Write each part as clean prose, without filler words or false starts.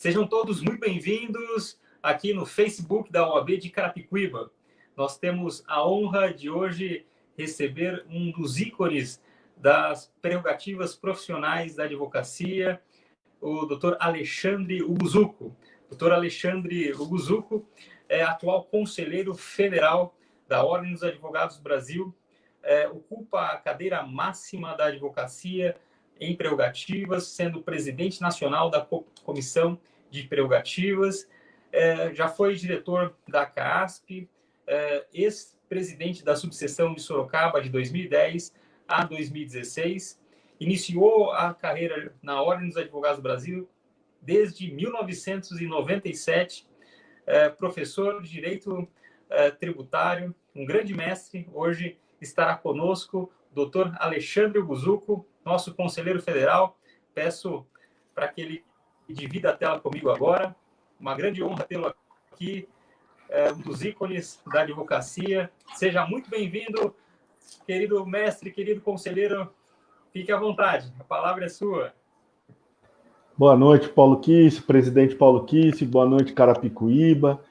Sejam todos muito bem-vindos aqui no Facebook da OAB de Carapicuíba. Nós temos a honra de hoje receber um dos ícones das prerrogativas profissionais da advocacia, o Dr. Alexandre Uguzuco. Dr. Alexandre Uguzuco é atual conselheiro federal da Ordem dos Advogados do Brasil, ocupa a cadeira máxima da advocacia em prerrogativas, sendo presidente nacional da Comissão de Prerrogativas, já foi diretor da CAASP, ex-presidente da subseção de Sorocaba de 2010 a 2016, iniciou a carreira na Ordem dos Advogados do Brasil desde 1997, professor de Direito Tributário, um grande mestre. Hoje estará conosco o Dr. Alexandre Uguzuco, nosso conselheiro federal. Peço para que ele divida a tela comigo agora. Uma grande honra tê-lo aqui, um dos ícones da advocacia. Seja muito bem-vindo, querido mestre, querido conselheiro. Fique à vontade, a palavra é sua. Boa noite, Paulo Kiss, presidente Paulo Kiss, boa noite, Carapicuíba.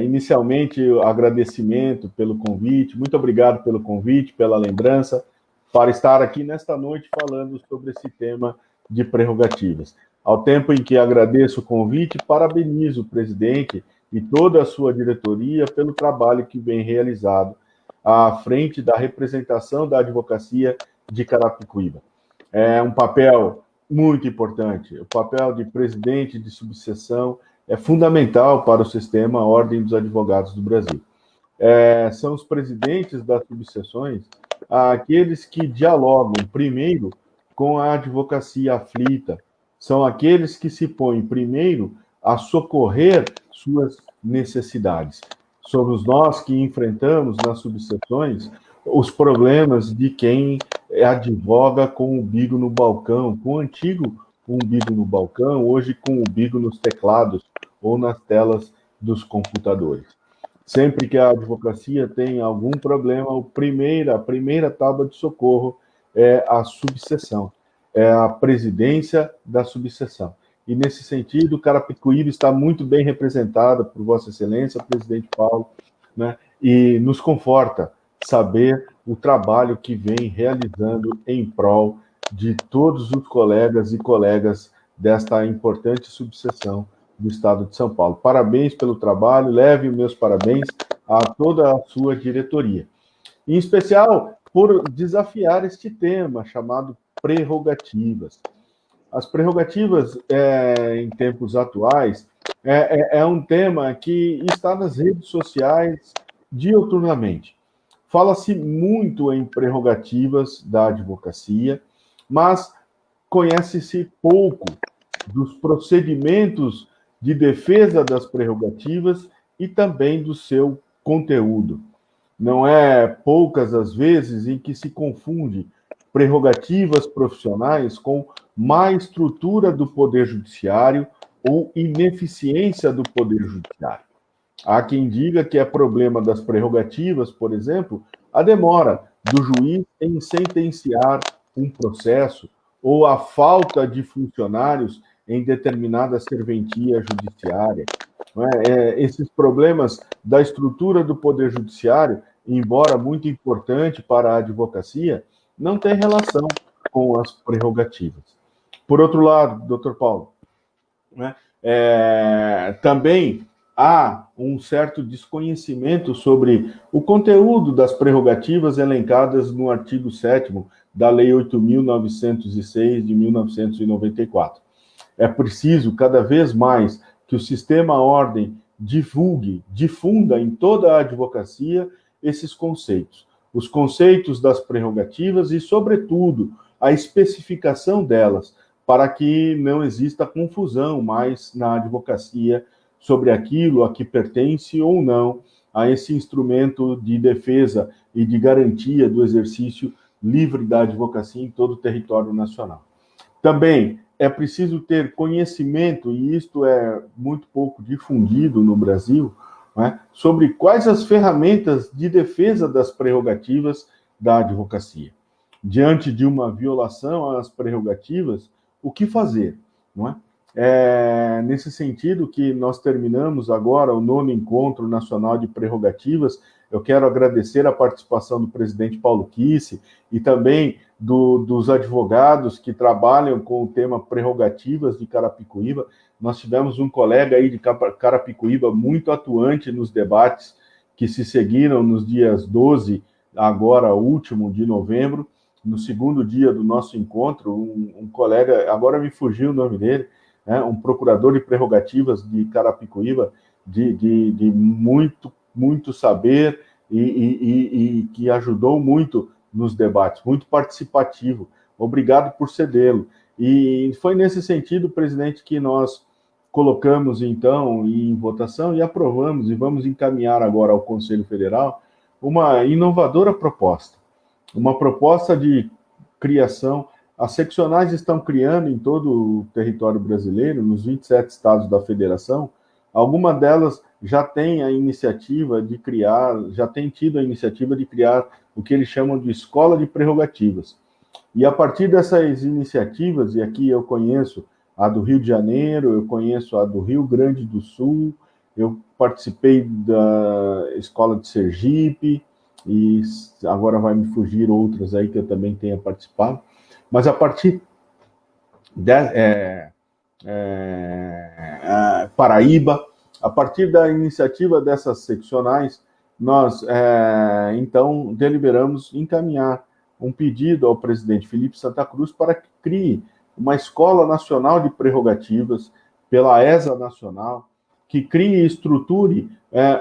Inicialmente, agradecimento pelo convite, muito obrigado pelo convite, pela lembrança, para estar aqui nesta noite falando sobre esse tema de prerrogativas. Ao tempo em que agradeço o convite, parabenizo o presidente e toda a sua diretoria pelo trabalho que vem realizado à frente da representação da advocacia de Carapicuíba. É um papel muito importante. O papel de presidente de subseção é fundamental para o sistema Ordem dos Advogados do Brasil. São os presidentes das subseções aqueles que dialogam primeiro com a advocacia aflita, são aqueles que se põem primeiro a socorrer suas necessidades. Somos nós que enfrentamos nas subseções os problemas de quem advoga com o umbigo no balcão, com o antigo umbigo no balcão, hoje com o umbigo nos teclados ou nas telas dos computadores. Sempre que a advocacia tem algum problema, a primeira tábua de socorro é a subseção, é a presidência da subseção. E, nesse sentido, Carapicuíba está muito bem representada por Vossa Excelência, presidente Paulo, né? E nos conforta saber o trabalho que vem realizando em prol de todos os colegas e colegas desta importante subseção do Estado de São Paulo. Parabéns pelo trabalho, leve meus parabéns a toda a sua diretoria. Em especial, por desafiar este tema chamado prerrogativas. As prerrogativas, em tempos atuais, é um tema que está nas redes sociais diuturnamente. Fala-se muito em prerrogativas da advocacia, mas conhece-se pouco dos procedimentos de defesa das prerrogativas e também do seu conteúdo. Não é poucas as vezes em que se confunde prerrogativas profissionais com má estrutura do Poder Judiciário ou ineficiência do Poder Judiciário. Há quem diga que é problema das prerrogativas, por exemplo, a demora do juiz em sentenciar um processo ou a falta de funcionários em determinada serventia judiciária. Esses problemas da estrutura do Poder Judiciário, embora muito importante para a advocacia, não tem relação com as prerrogativas. Por outro lado, doutor Paulo, também há um certo desconhecimento sobre o conteúdo das prerrogativas elencadas no artigo 7º da Lei 8.906, de 1994. É preciso, cada vez mais, que o sistema Ordem difunda em toda a advocacia esses conceitos. Os conceitos das prerrogativas e, sobretudo, a especificação delas, para que não exista confusão mais na advocacia sobre aquilo a que pertence ou não a esse instrumento de defesa e de garantia do exercício livre da advocacia em todo o território nacional. Também é preciso ter conhecimento, e isto é muito pouco difundido no Brasil, sobre quais as ferramentas de defesa das prerrogativas da advocacia. Diante de uma violação às prerrogativas, o que fazer? Nesse sentido que nós terminamos agora o 9º Encontro Nacional de Prerrogativas, eu quero agradecer a participação do presidente Paulo Kisse e também dos advogados que trabalham com o tema prerrogativas de Carapicuíba. Nós tivemos um colega aí de Carapicuíba muito atuante nos debates que se seguiram nos dias 12, agora último de novembro, no segundo dia do nosso encontro, um colega, agora me fugiu o nome dele, um procurador de prerrogativas de Carapicuíba, de muito saber e que ajudou muito nos debates, muito participativo. Obrigado por cedê-lo. E foi nesse sentido, presidente, que nós colocamos, então, em votação e aprovamos, e vamos encaminhar agora ao Conselho Federal, uma inovadora proposta. Uma proposta de criação. As seccionais estão criando em todo o território brasileiro, nos 27 estados da federação. Alguma delas já tem a iniciativa de criar, já tem tido a iniciativa de criar o que eles chamam de escola de prerrogativas. E a partir dessas iniciativas, e aqui eu conheço a do Rio de Janeiro, eu conheço a do Rio Grande do Sul, eu participei da escola de Sergipe, e agora vai me fugir outras aí que eu também tenha participado. Mas a partir Paraíba, a partir da iniciativa dessas seccionais, nós, então, deliberamos encaminhar um pedido ao presidente Felipe Santa Cruz para que crie uma Escola Nacional de Prerrogativas pela ESA Nacional, que crie e estruture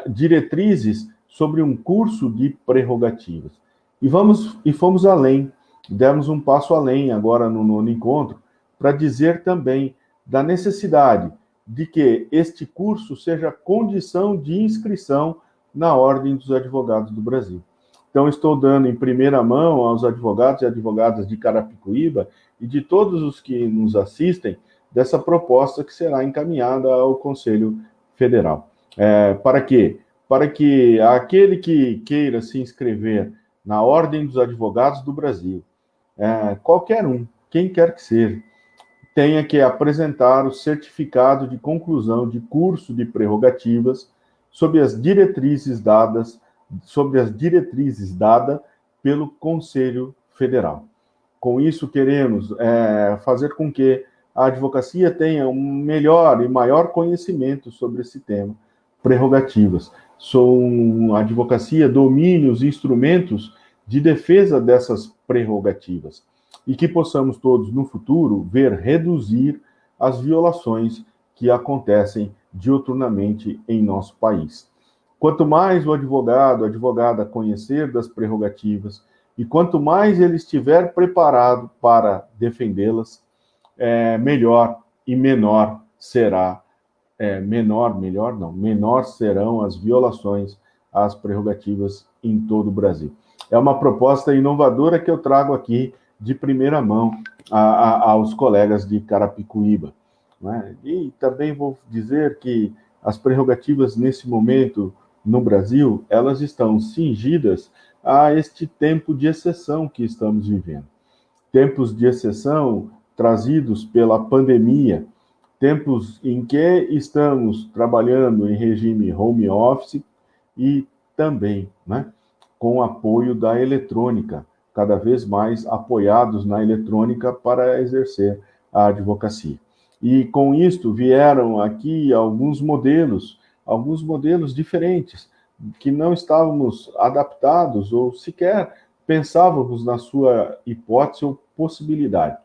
diretrizes sobre um curso de prerrogativas. E fomos além, demos um passo além agora no 9º encontro, para dizer também da necessidade de que este curso seja condição de inscrição na Ordem dos Advogados do Brasil. Então, estou dando em primeira mão aos advogados e advogadas de Carapicuíba e de todos os que nos assistem dessa proposta que será encaminhada ao Conselho Federal. Para quê? Para que aquele que queira se inscrever na Ordem dos Advogados do Brasil, qualquer um, quem quer que seja, tenha que apresentar o certificado de conclusão de curso de prerrogativas sob as diretrizes dadas pelo Conselho Federal. Com isso, queremos fazer com que a advocacia tenha um melhor e maior conhecimento sobre esse tema, prerrogativas. A advocacia domine os instrumentos de defesa dessas prerrogativas e que possamos todos, no futuro, ver reduzir as violações que acontecem diuturnamente em nosso país. Quanto mais o advogado, a advogada conhecer das prerrogativas e quanto mais ele estiver preparado para defendê-las, melhor e menor será, menor serão as violações às prerrogativas em todo o Brasil. É uma proposta inovadora que eu trago aqui de primeira mão aos colegas de Carapicuíba. Né? E também vou dizer que as prerrogativas nesse momento no Brasil, elas estão cingidas a este tempo de exceção que estamos vivendo. Tempos de exceção trazidos pela pandemia, tempos em que estamos trabalhando em regime home office e também, né, com o apoio da eletrônica, cada vez mais apoiados na eletrônica para exercer a advocacia. E com isto vieram aqui alguns modelos diferentes, que não estávamos adaptados ou sequer pensávamos na sua hipótese ou possibilidade,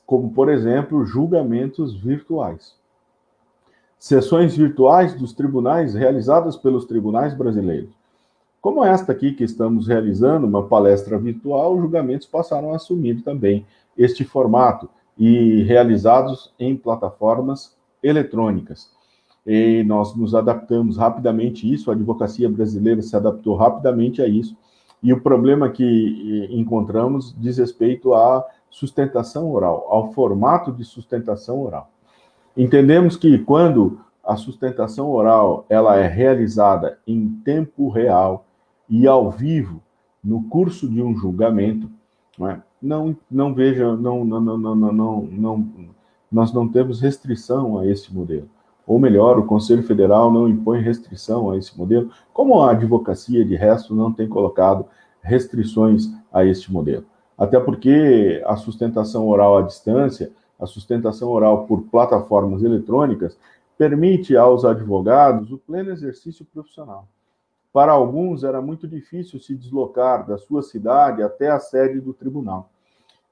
como, por exemplo, julgamentos virtuais. Sessões virtuais dos tribunais realizadas pelos tribunais brasileiros. Como esta aqui que estamos realizando, uma palestra virtual, os julgamentos passaram a assumir também este formato e realizados em plataformas eletrônicas. E nós nos adaptamos rapidamente a isso, a advocacia brasileira se adaptou rapidamente a isso, e o problema que encontramos diz respeito à sustentação oral, ao formato de sustentação oral. Entendemos que quando a sustentação oral ela é realizada em tempo real e ao vivo, no curso de um julgamento, nós não temos restrição a esse modelo. Ou melhor, o Conselho Federal não impõe restrição a esse modelo, como a advocacia, de resto, não tem colocado restrições a este modelo. Até porque a sustentação oral à distância, a sustentação oral por plataformas eletrônicas, permite aos advogados o pleno exercício profissional. Para alguns, era muito difícil se deslocar da sua cidade até a sede do tribunal.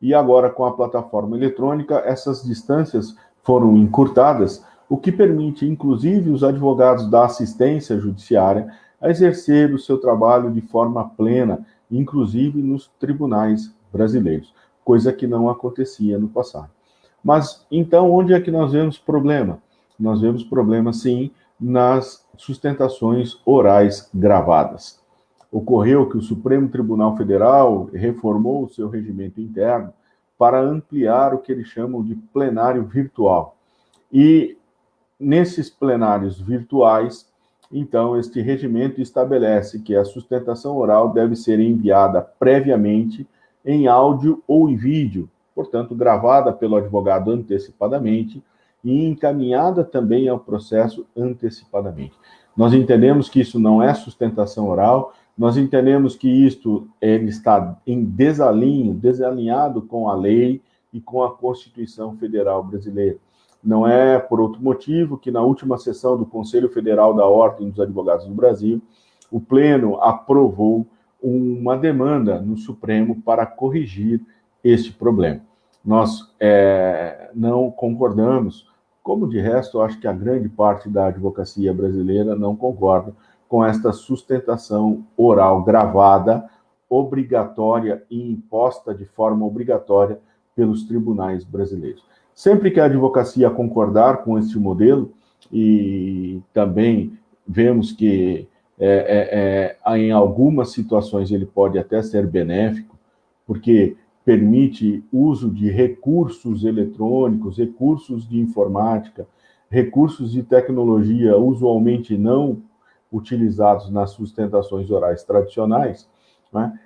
E agora, com a plataforma eletrônica, essas distâncias foram encurtadas, o que permite, inclusive, os advogados da assistência judiciária a exercer o seu trabalho de forma plena, inclusive nos tribunais brasileiros, coisa que não acontecia no passado. Mas, então, onde é que nós vemos problema? Nós vemos problema, sim, nas sustentações orais gravadas. Ocorreu que o Supremo Tribunal Federal reformou o seu regimento interno para ampliar o que eles chamam de plenário virtual. E nesses plenários virtuais, então, este regimento estabelece que a sustentação oral deve ser enviada previamente em áudio ou em vídeo, portanto, gravada pelo advogado antecipadamente e encaminhada também ao processo antecipadamente. Nós entendemos que isso não é sustentação oral, nós entendemos que isto ele está em desalinhado com a lei e com a Constituição Federal Brasileira. Não é por outro motivo que na última sessão do Conselho Federal da Ordem dos Advogados do Brasil, o Pleno aprovou uma demanda no Supremo para corrigir este problema. Nós não concordamos, como de resto, eu acho que a grande parte da advocacia brasileira não concorda com esta sustentação oral gravada, obrigatória e imposta de forma obrigatória pelos tribunais brasileiros. Sempre que a advocacia concordar com este modelo, e também vemos que em algumas situações ele pode até ser benéfico, porque permite uso de recursos eletrônicos, recursos de informática, recursos de tecnologia usualmente não utilizados nas sustentações orais tradicionais, né?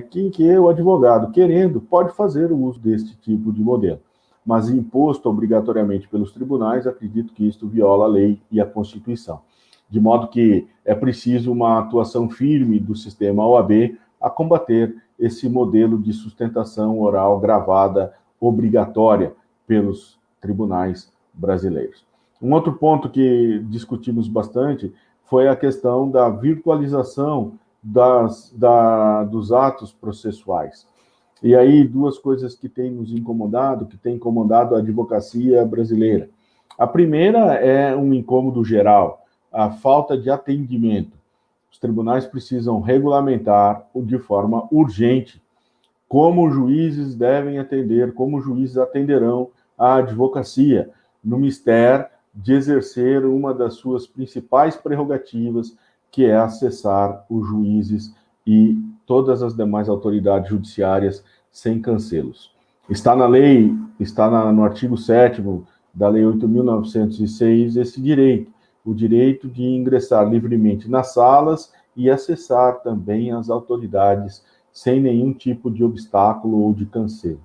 Que o advogado, querendo, pode fazer o uso deste tipo de modelo. Mas imposto obrigatoriamente pelos tribunais, acredito que isto viola a lei e a Constituição. De modo que é preciso uma atuação firme do sistema OAB a combater esse modelo de sustentação oral gravada obrigatória pelos tribunais brasileiros. Um outro ponto que discutimos bastante foi a questão da virtualização dos atos processuais. E aí, duas coisas que têm nos incomodado, que têm incomodado a advocacia brasileira. A primeira é um incômodo geral, a falta de atendimento. Os tribunais precisam regulamentar de forma urgente como os juízes devem atender, como os juízes atenderão a advocacia, no mistério de exercer uma das suas principais prerrogativas, que é acessar os juízes e todas as demais autoridades judiciárias sem cancelos. Está na lei, está no artigo 7º da Lei 8.906, esse direito, o direito de ingressar livremente nas salas e acessar também as autoridades sem nenhum tipo de obstáculo ou de cancelo.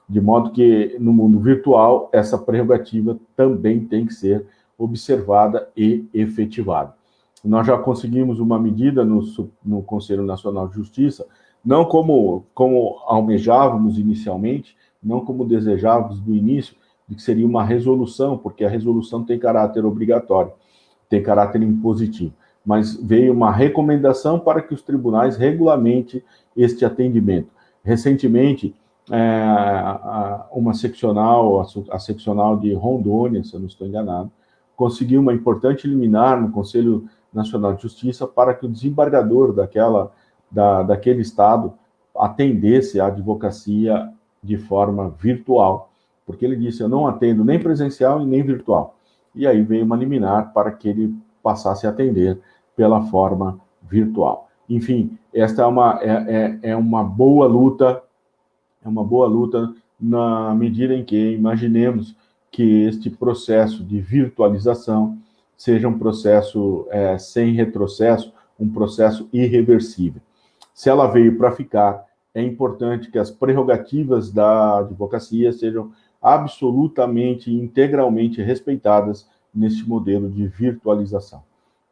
De modo que, no mundo virtual, essa prerrogativa também tem que ser observada e efetivada. Nós já conseguimos uma medida no Conselho Nacional de Justiça, não como almejávamos inicialmente, não como desejávamos do início, de que seria uma resolução, porque a resolução tem caráter obrigatório, tem caráter impositivo. Mas veio uma recomendação para que os tribunais regulamentem este atendimento. Recentemente, uma seccional, a seccional de Rondônia, se eu não estou enganado, conseguiu uma importante liminar no Conselho Nacional de Justiça para que o desembargador daquele estado atendesse a advocacia de forma virtual, porque ele disse, eu não atendo nem presencial e nem virtual. E aí veio uma liminar para que ele passasse a atender pela forma virtual. Enfim, esta é uma boa luta, na medida em que imaginemos que este processo de virtualização seja um processo sem retrocesso, um processo irreversível. Se ela veio para ficar, é importante que as prerrogativas da advocacia sejam absolutamente, integralmente respeitadas neste modelo de virtualização.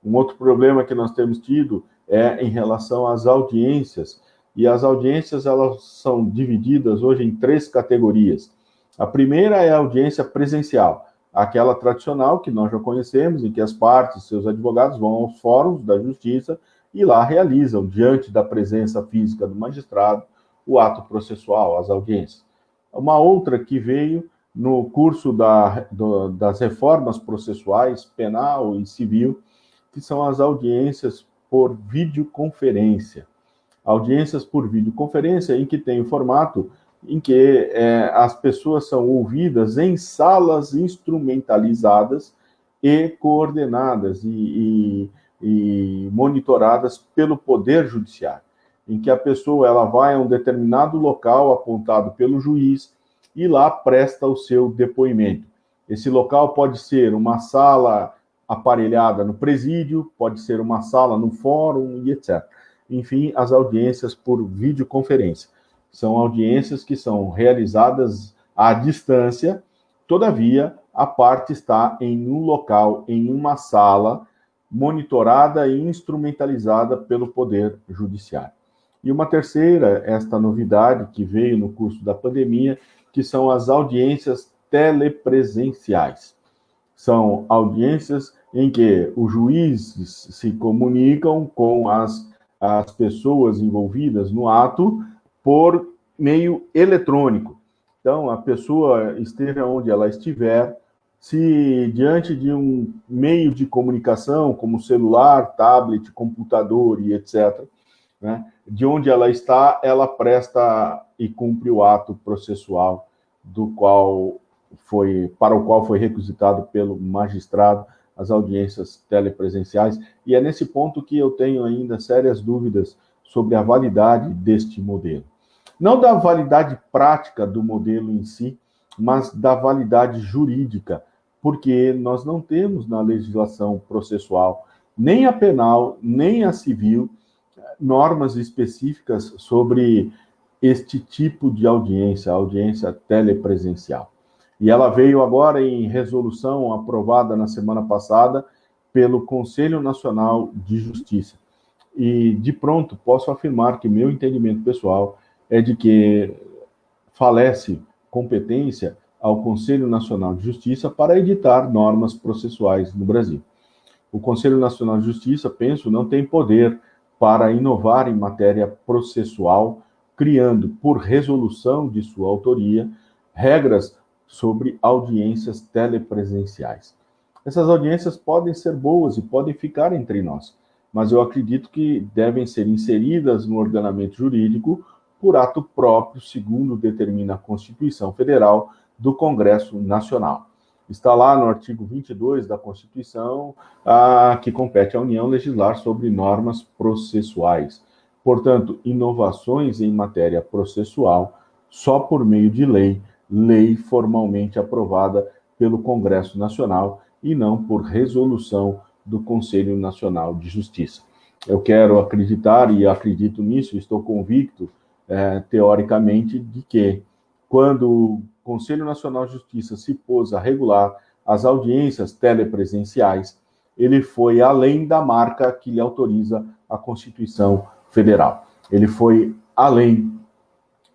Um outro problema que nós temos tido é em relação às audiências, e as audiências elas são divididas hoje em 3 categorias. A primeira é a audiência presencial, aquela tradicional que nós já conhecemos, em que as partes, seus advogados vão aos fóruns da justiça e lá realizam, diante da presença física do magistrado, o ato processual, as audiências. Uma outra que veio no curso das reformas processuais, penal e civil, que são as audiências por videoconferência. Audiências por videoconferência, em que tem o formato em que as pessoas são ouvidas em salas instrumentalizadas e coordenadas e monitoradas pelo Poder Judiciário, em que a pessoa ela vai a um determinado local apontado pelo juiz e lá presta o seu depoimento. Esse local pode ser uma sala aparelhada no presídio, pode ser uma sala no fórum e etc. Enfim, as audiências por videoconferência. São audiências que são realizadas à distância, todavia, a parte está em um local, em uma sala, monitorada e instrumentalizada pelo Poder Judiciário. E uma terceira, esta novidade que veio no curso da pandemia, que são as audiências telepresenciais. São audiências em que os juízes se comunicam com as pessoas envolvidas no ato por meio eletrônico. Então, a pessoa esteja onde ela estiver, se diante de um meio de comunicação, como celular, tablet, computador e etc., né, de onde ela está, ela presta e cumpre o ato processual para o qual foi requisitado pelo magistrado as audiências telepresenciais, e é nesse ponto que eu tenho ainda sérias dúvidas sobre a validade deste modelo. Não da validade prática do modelo em si, mas da validade jurídica, porque nós não temos na legislação processual, nem a penal, nem a civil, normas específicas sobre este tipo de audiência, a audiência telepresencial. E ela veio agora em resolução aprovada na semana passada pelo Conselho Nacional de Justiça. E, de pronto, posso afirmar que meu entendimento pessoal é de que falece competência ao Conselho Nacional de Justiça para editar normas processuais no Brasil. O Conselho Nacional de Justiça, penso, não tem poder para inovar em matéria processual, criando, por resolução de sua autoria, regras sobre audiências telepresenciais. Essas audiências podem ser boas e podem ficar entre nós, mas eu acredito que devem ser inseridas no ordenamento jurídico por ato próprio, segundo determina a Constituição Federal do Congresso Nacional. Está lá no artigo 22 da Constituição, que compete à União legislar sobre normas processuais. Portanto, inovações em matéria processual só por meio de lei formalmente aprovada pelo Congresso Nacional e não por resolução do Conselho Nacional de Justiça. Eu quero acreditar, e acredito nisso, estou convicto, teoricamente, de que quando o Conselho Nacional de Justiça se pôs a regular as audiências telepresenciais, ele foi além da marca que lhe autoriza a Constituição Federal. Ele foi além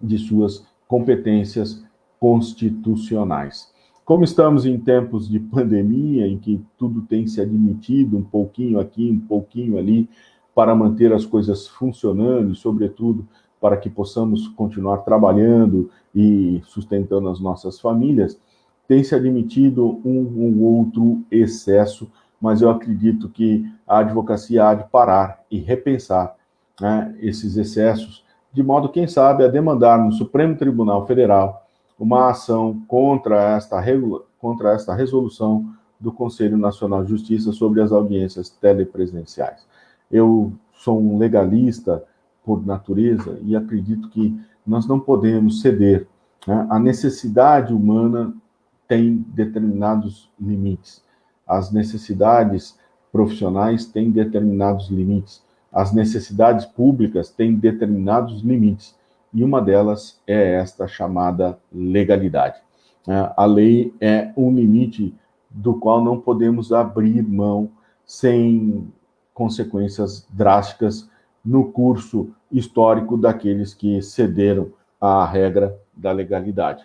de suas competências constitucionais. Como estamos em tempos de pandemia, em que tudo tem se admitido, um pouquinho aqui, um pouquinho ali, para manter as coisas funcionando e, sobretudo, para que possamos continuar trabalhando e sustentando as nossas famílias, tem se admitido um outro excesso, mas eu acredito que a advocacia há de parar e repensar, né, esses excessos, de modo, quem sabe, a demandar no Supremo Tribunal Federal uma ação contra esta resolução do Conselho Nacional de Justiça sobre as audiências telepresenciais. Eu sou um legalista por natureza e acredito que nós não podemos ceder, né? A necessidade humana tem determinados limites. As necessidades profissionais têm determinados limites. As necessidades públicas têm determinados limites. E uma delas é esta chamada legalidade. A lei é um limite do qual não podemos abrir mão sem consequências drásticas no curso histórico daqueles que cederam à regra da legalidade.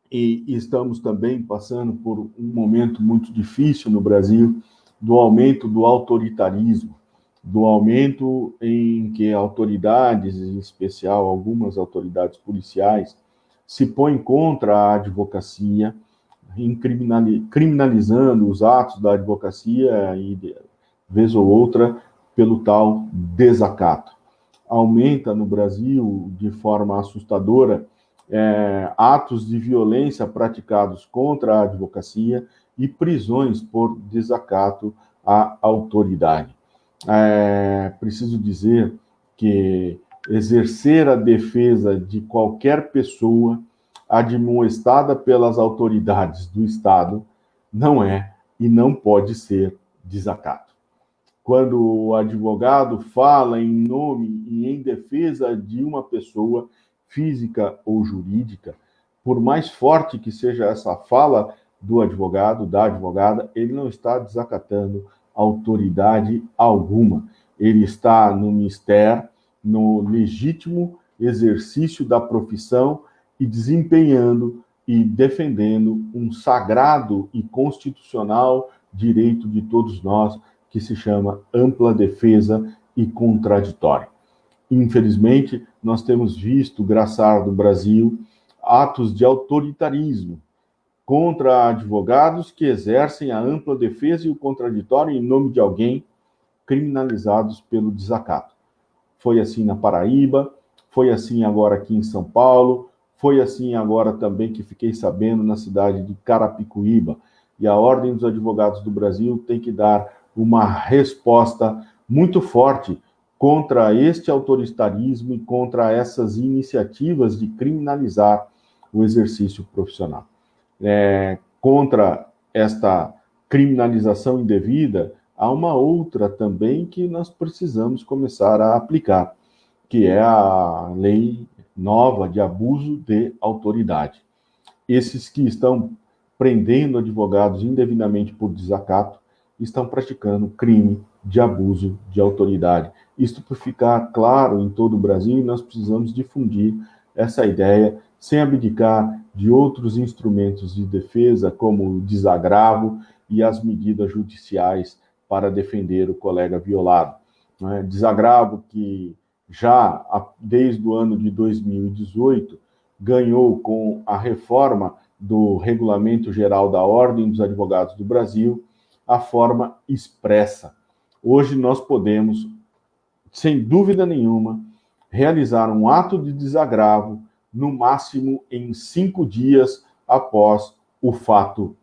E estamos também passando por um momento muito difícil no Brasil, do aumento do autoritarismo, do aumento em que autoridades, em especial algumas autoridades policiais, se põem contra a advocacia, criminalizando os atos da advocacia e, vez ou outra, pelo tal desacato. Aumenta no Brasil, de forma assustadora, atos de violência praticados contra a advocacia e prisões por desacato à autoridade. Preciso dizer que exercer a defesa de qualquer pessoa admoestada pelas autoridades do Estado não é e não pode ser desacato. Quando o advogado fala em nome e em defesa de uma pessoa física ou jurídica, por mais forte que seja essa fala do advogado, da advogada, ele não está desacatando autoridade alguma. Ele está no mistério, no legítimo exercício da profissão e desempenhando e defendendo um sagrado e constitucional direito de todos nós, que se chama ampla defesa e contraditório. Infelizmente, nós temos visto graçar no Brasil atos de autoritarismo contra advogados que exercem a ampla defesa e o contraditório em nome de alguém, criminalizados pelo desacato. Foi assim na Paraíba, foi assim agora aqui em São Paulo, foi assim agora também que fiquei sabendo na cidade de Carapicuíba. E a Ordem dos Advogados do Brasil tem que dar uma resposta muito forte contra este autoritarismo e contra essas iniciativas de criminalizar o exercício profissional. Contra esta criminalização indevida, há uma outra também que nós precisamos começar a aplicar, que é a lei nova de abuso de autoridade. Esses que estão prendendo advogados indevidamente por desacato estão praticando crime de abuso de autoridade. Isto para ficar claro em todo o Brasil, e nós precisamos difundir essa ideia sem abdicar de outros instrumentos de defesa, como o desagravo e as medidas judiciais para defender o colega violado. Desagravo que já desde o ano de 2018 ganhou com a reforma do Regulamento Geral da Ordem dos Advogados do Brasil a forma expressa. Hoje nós podemos, sem dúvida nenhuma, realizar um ato de desagravo no máximo em 5 dias após o fato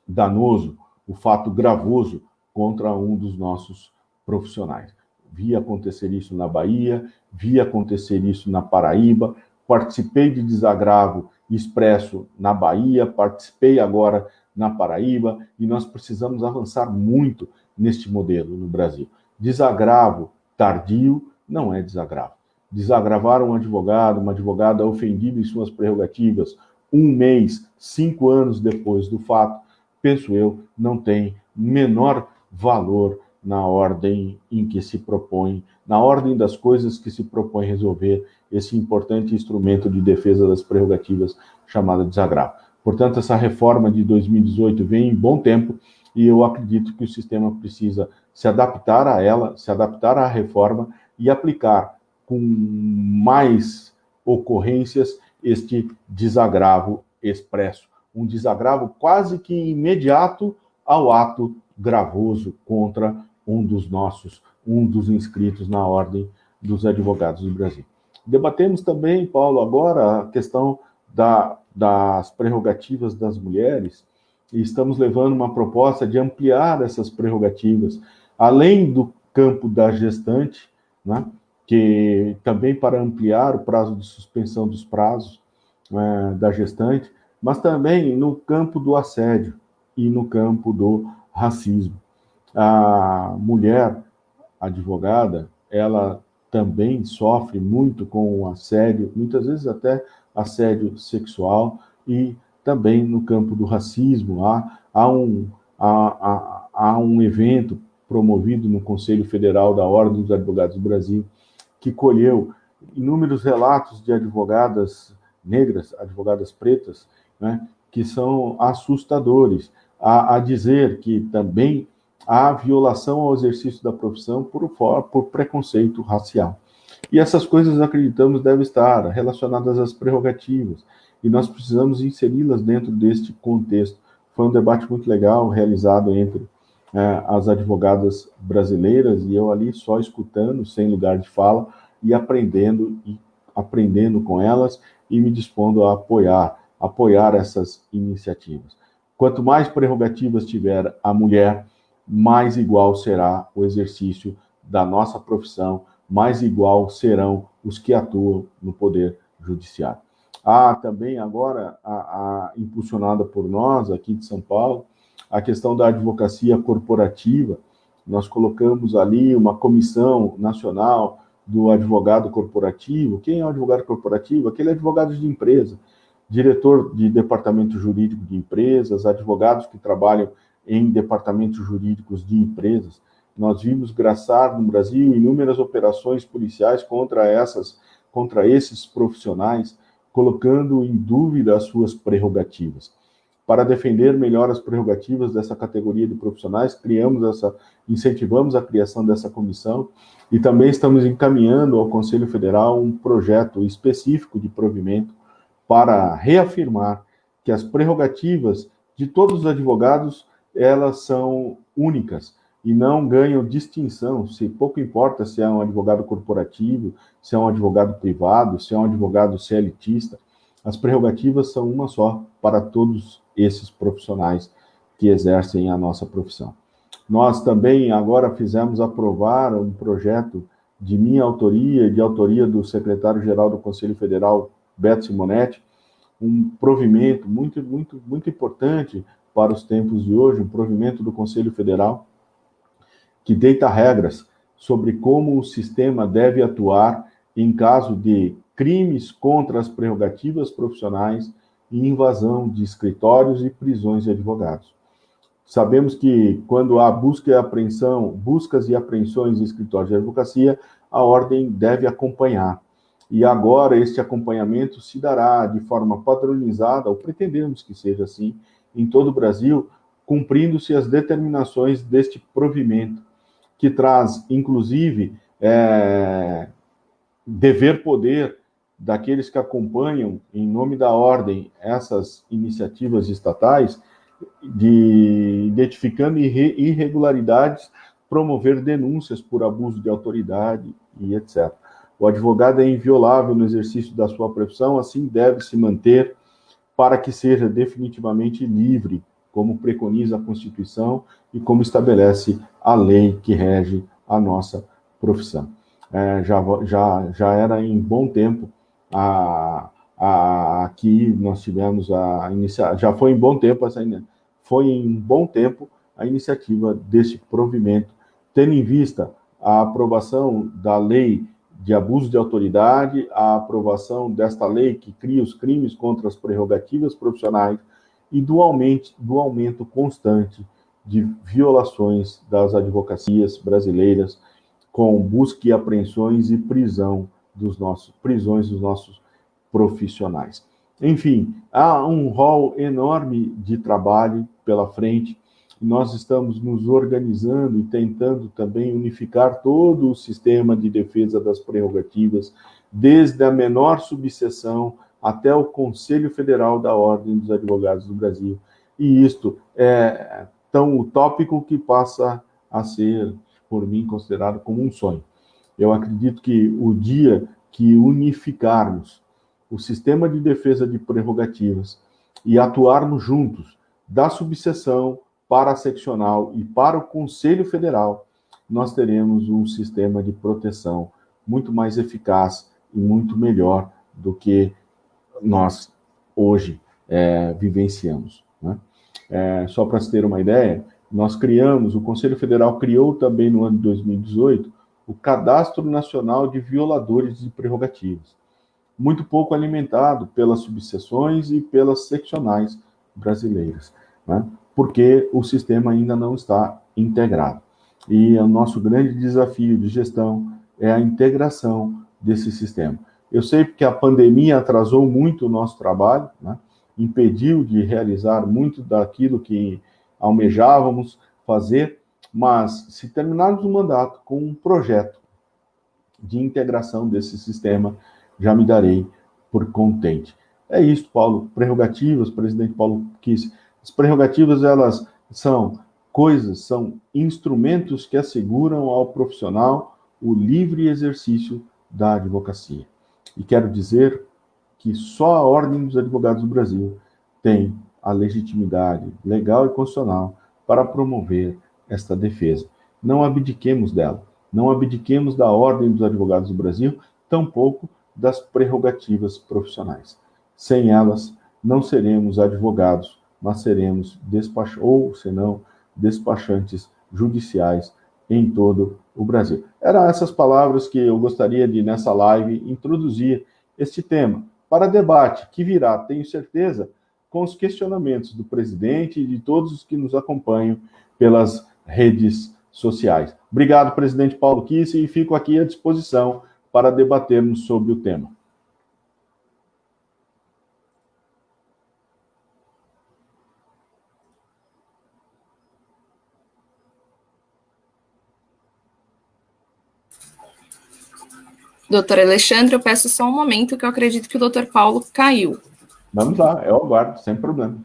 danoso, o fato gravoso contra um dos nossos profissionais. Vi acontecer isso na Bahia, vi acontecer isso na Paraíba, participei de desagravo expresso na Bahia, participei agora na Paraíba, e nós precisamos avançar muito neste modelo no Brasil. Desagravo tardio não é desagravo. Desagravar um advogado, uma advogada ofendida em suas prerrogativas 1 mês, 5 anos depois do fato, penso eu, não tem menor valor na ordem em que se propõe, na ordem das coisas que se propõe resolver esse importante instrumento de defesa das prerrogativas chamado desagravo. Portanto, essa reforma de 2018 vem em bom tempo e eu acredito que o sistema precisa se adaptar a ela, se adaptar à reforma e aplicar com mais ocorrências este desagravo expresso. Um desagravo quase que imediato ao ato gravoso contra um dos inscritos na Ordem dos Advogados do Brasil. Debatemos também, Paulo, agora a questão das prerrogativas das mulheres, e estamos levando uma proposta de ampliar essas prerrogativas, além do campo da gestante, né, que também para ampliar o prazo de suspensão dos prazos da gestante, mas também no campo do assédio e no campo do racismo. A mulher advogada, ela também sofre muito com o assédio, muitas vezes até assédio sexual e também no campo do racismo. Há um evento promovido no Conselho Federal da Ordem dos Advogados do Brasil, que colheu inúmeros relatos de advogadas negras, advogadas pretas, né, que são assustadores, a dizer que também há violação ao exercício da profissão por preconceito racial. E essas coisas, acreditamos, devem estar relacionadas às prerrogativas, e nós precisamos inseri-las dentro deste contexto. Foi um debate muito legal realizado entre as advogadas brasileiras, e eu ali só escutando, sem lugar de fala, e aprendendo com elas, e me dispondo a apoiar essas iniciativas. Quanto mais prerrogativas tiver a mulher, mais igual será o exercício da nossa profissão, mais igual serão os que atuam no Poder Judiciário. Há também agora, impulsionada por nós, aqui de São Paulo, a questão da advocacia corporativa. Nós colocamos ali uma comissão nacional do advogado corporativo. Quem é o advogado corporativo? Aquele advogado de empresa, diretor de departamento jurídico de empresas, advogados que trabalham em departamentos jurídicos de empresas. Nós vimos graçar no Brasil inúmeras operações policiais contra esses profissionais, colocando em dúvida as suas prerrogativas. Para defender melhor as prerrogativas dessa categoria de profissionais, incentivamos a criação dessa comissão, e também estamos encaminhando ao Conselho Federal um projeto específico de provimento para reafirmar que as prerrogativas de todos os advogados, elas são únicas e não ganham distinção. Pouco importa se é um advogado corporativo, se é um advogado privado, se é um advogado CLTista, as prerrogativas são uma só para todos esses profissionais que exercem a nossa profissão. Nós também agora fizemos aprovar um projeto de minha autoria e de autoria do secretário-geral do Conselho Federal, Beto Simonetti, um provimento muito, muito, muito importante para os tempos de hoje, um provimento do Conselho Federal que deita regras sobre como o sistema deve atuar em caso de crimes contra as prerrogativas profissionais e invasão de escritórios e prisões de advogados. Sabemos que quando há buscas e apreensões em escritórios de advocacia, a ordem deve acompanhar. E agora este acompanhamento se dará de forma padronizada, ou pretendemos que seja assim, em todo o Brasil, cumprindo-se as determinações deste provimento, que traz, inclusive, dever poder daqueles que acompanham, em nome da ordem, essas iniciativas estatais, de identificando irregularidades, promover denúncias por abuso de autoridade e etc. O advogado é inviolável no exercício da sua profissão, assim deve se manter para que seja definitivamente livre, como preconiza a Constituição e como estabelece a lei que rege a nossa profissão. Já era em bom tempo aqui nós tivemos já foi em bom tempo a iniciativa deste provimento, tendo em vista a aprovação da lei de abuso de autoridade, a aprovação desta lei que cria os crimes contra as prerrogativas profissionais e do aumento constante de violações das advocacias brasileiras, com busca e apreensões e prisões dos nossos profissionais. Enfim, há um rol enorme de trabalho pela frente. Nós estamos nos organizando e tentando também unificar todo o sistema de defesa das prerrogativas, desde a menor subseção até o Conselho Federal da Ordem dos Advogados do Brasil. E isto é tão utópico que passa a ser, por mim, considerado como um sonho. Eu acredito que o dia que unificarmos o sistema de defesa de prerrogativas e atuarmos juntos da subseção para a seccional e para o Conselho Federal, nós teremos um sistema de proteção muito mais eficaz e muito melhor do que nós hoje vivenciamos, né? Só para se ter uma ideia, o Conselho Federal criou também no ano de 2018 o Cadastro Nacional de Violadores de Prerrogativas. muito pouco alimentado pelas subseções e pelas seccionais brasileiras, né? Porque o sistema ainda não está integrado. E o nosso grande desafio de gestão é a integração desse sistema. Eu sei que a pandemia atrasou muito o nosso trabalho, né? Impediu de realizar muito daquilo que almejávamos fazer, mas se terminarmos o mandato com um projeto de integração desse sistema, já me darei por contente. É isso, Paulo. Prerrogativas, presidente Paulo Kiss. As prerrogativas, elas são coisas, são instrumentos que asseguram ao profissional o livre exercício da advocacia. E quero dizer que só a Ordem dos Advogados do Brasil tem a legitimidade legal e constitucional para promover esta defesa. Não abdiquemos dela. Não abdiquemos da Ordem dos Advogados do Brasil, tampouco das prerrogativas profissionais. Sem elas, não seremos advogados, mas seremos despachantes judiciais em todo o Brasil. Eram essas palavras que eu gostaria de, nessa live, introduzir este tema para debate, que virá, tenho certeza, com os questionamentos do presidente e de todos os que nos acompanham pelas redes sociais. Obrigado, presidente Paulo Kiss, e fico aqui à disposição para debatermos sobre o tema. Doutor Alexandre, eu peço só um momento que eu acredito que o doutor Paulo caiu. Vamos lá, eu aguardo, sem problema.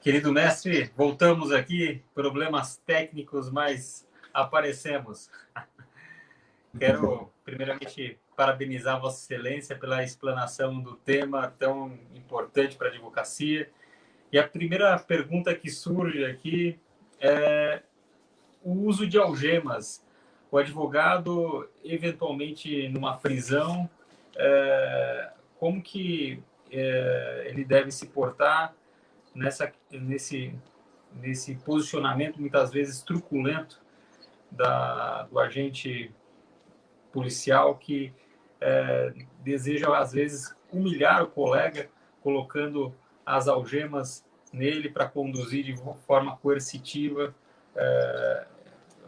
Querido mestre, voltamos aqui, problemas técnicos, mas aparecemos. Quero, primeiramente, parabenizar Vossa Excelência pela explanação do tema tão importante para a advocacia. E a primeira pergunta que surge aqui é o uso de algemas. O advogado, eventualmente, numa prisão, como que ele deve se portar nesse posicionamento, muitas vezes truculento, do agente policial que deseja, às vezes, humilhar o colega, colocando as algemas nele para conduzir de forma coercitiva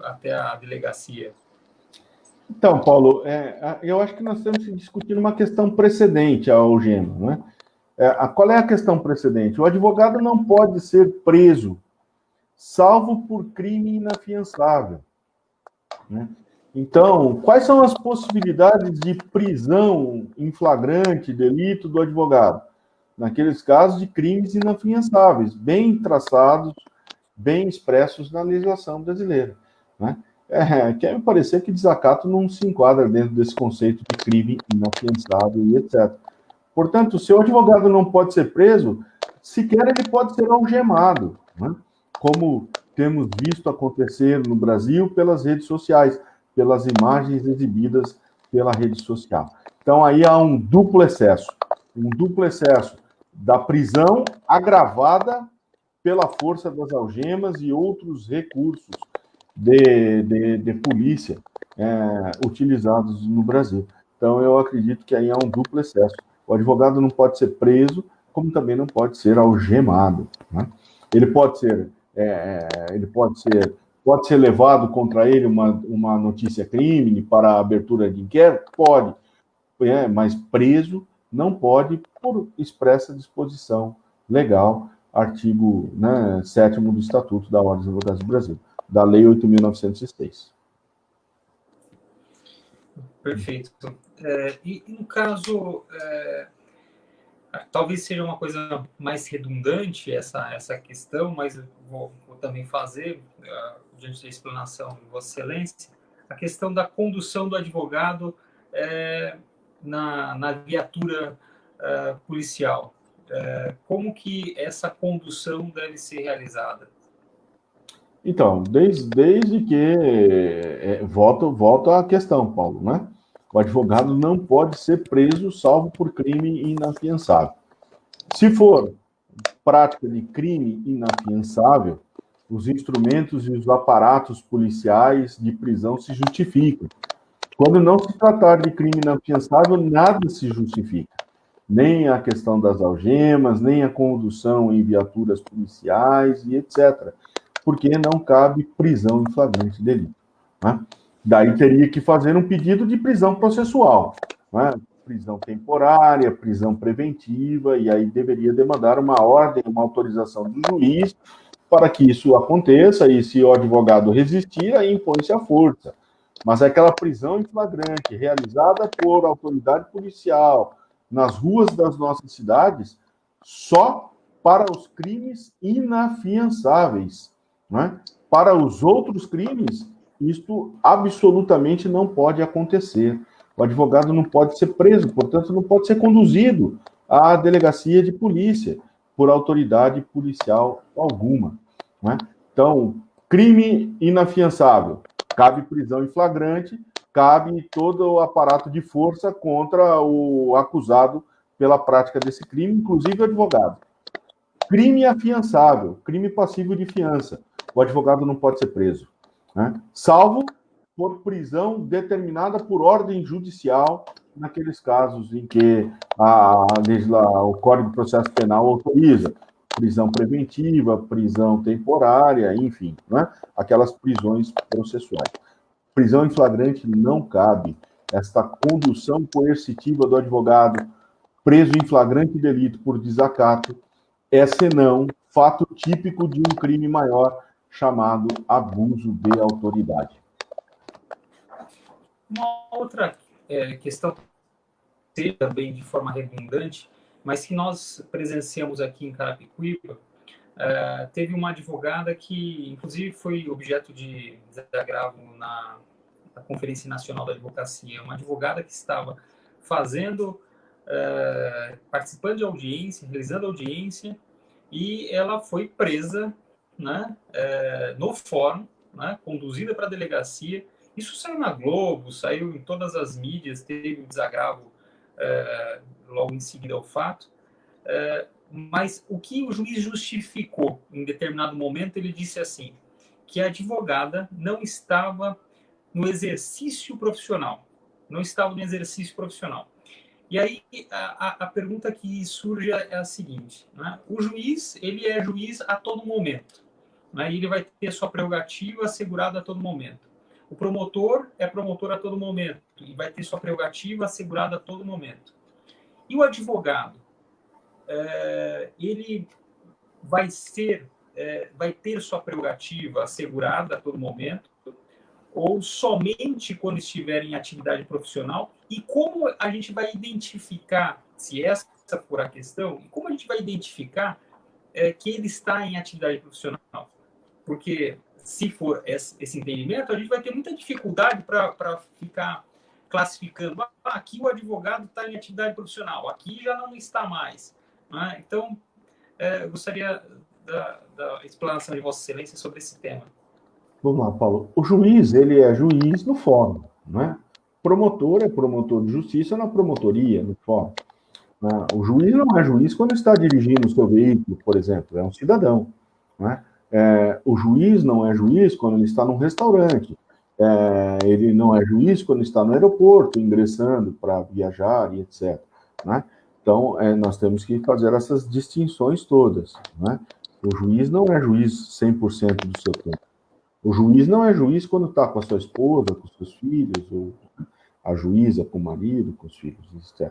até a delegacia. Então, Paulo, eu acho que nós temos que discutir uma questão precedente à algema, né? Qual é a questão precedente? O advogado não pode ser preso, salvo por crime inafiançável, né? Então, quais são as possibilidades de prisão em flagrante delito do advogado? Naqueles casos de crimes inafiançáveis, bem traçados, bem expressos na legislação brasileira, né? Quer me parecer que desacato não se enquadra dentro desse conceito de crime inafiançável e etc. Portanto, se o advogado não pode ser preso, sequer ele pode ser algemado, né? Como temos visto acontecer no Brasil pelas redes sociais, pelas imagens exibidas pela rede social. Então, aí há um duplo excesso da prisão agravada pela força das algemas e outros recursos de polícia utilizados no Brasil. Então, eu acredito que aí há um duplo excesso. O advogado não pode ser preso, como também não pode ser algemado, né? Ele pode ser levado contra ele uma notícia crime para a abertura de inquérito? Pode, mas preso não pode por expressa disposição legal, artigo 7º do Estatuto da Ordem dos Advogados do Brasil, da Lei 8.906. Perfeito. E no caso talvez seja uma coisa mais redundante essa questão, mas eu vou também fazer, diante da explanação de Vossa Excelência, a questão da condução do advogado na viatura policial. Como que essa condução deve ser realizada? Então, desde que... volta à questão, Paulo, né? O advogado não pode ser preso salvo por crime inafiançável. Se for prática de crime inafiançável, os instrumentos e os aparatos policiais de prisão se justificam. Quando não se tratar de crime inafiançável, nada se justifica. Nem a questão das algemas, nem a condução em viaturas policiais e etc. Porque não cabe prisão em flagrante delito. Né? Daí teria que fazer um pedido de prisão processual. Né? Prisão temporária, prisão preventiva, e aí deveria demandar uma ordem, uma autorização do juiz para que isso aconteça, e se o advogado resistir, aí impõe-se a força. Mas aquela prisão em flagrante, realizada por autoridade policial, nas ruas das nossas cidades, só para os crimes inafiançáveis. Né? Para os outros crimes, isto absolutamente não pode acontecer. O advogado não pode ser preso, portanto, não pode ser conduzido à delegacia de polícia por autoridade policial alguma. Né? Então, crime inafiançável, cabe prisão em flagrante, cabe todo o aparato de força contra o acusado pela prática desse crime, inclusive o advogado. Crime afiançável, crime passivo de fiança, o advogado não pode ser preso, né? Salvo por prisão determinada por ordem judicial, naqueles casos em que o Código de Processo Penal autoriza prisão preventiva, prisão temporária, enfim, né? Aquelas prisões processuais. Prisão em flagrante não cabe. Esta condução coercitiva do advogado preso em flagrante delito por desacato é, senão, fato típico de um crime maior chamado abuso de autoridade. Uma outra questão, também de forma redundante, mas que nós presenciamos aqui em Carapicuíba, teve uma advogada que, inclusive, foi objeto de desagravo na Conferência Nacional da Advocacia, uma advogada que estava participando de audiência, realizando audiência, e ela foi presa, né, no fórum, né, conduzida para a delegacia. Isso saiu na Globo, saiu em todas as mídias, teve um desagravo logo em seguida ao fato. Mas o que o juiz justificou em determinado momento, ele disse assim, que a advogada não estava no exercício profissional. Não estava no exercício profissional. E aí a pergunta que surge é a seguinte, né? O juiz, ele é juiz a todo momento, né? E ele vai ter sua prerrogativa assegurada a todo momento. O promotor é promotor a todo momento e vai ter sua prerrogativa assegurada a todo momento. E o advogado, ele vai ter sua prerrogativa assegurada a todo momento, ou somente quando estiver em atividade profissional? E como a gente vai identificar, se essa for a questão, como a gente vai identificar que ele está em atividade profissional? Porque se for esse entendimento, a gente vai ter muita dificuldade para ficar classificando. Aqui o advogado está em atividade profissional, aqui já não está mais. Né? Então, eu gostaria da explanação de Vossa Excelência sobre esse tema. Vamos lá, Paulo. O juiz, ele é juiz no fórum, né? Promotor é promotor de justiça na promotoria, no fórum. O juiz não é juiz quando está dirigindo o seu veículo, por exemplo, é um cidadão, né? O juiz não é juiz quando ele está num restaurante, ele não é juiz quando está no aeroporto, ingressando para viajar e etc. Né? Então, nós temos que fazer essas distinções todas. Né? O juiz não é juiz 100% do seu tempo. O juiz não é juiz quando está com a sua esposa, com os seus filhos, ou a juíza com o marido, com os filhos, etc.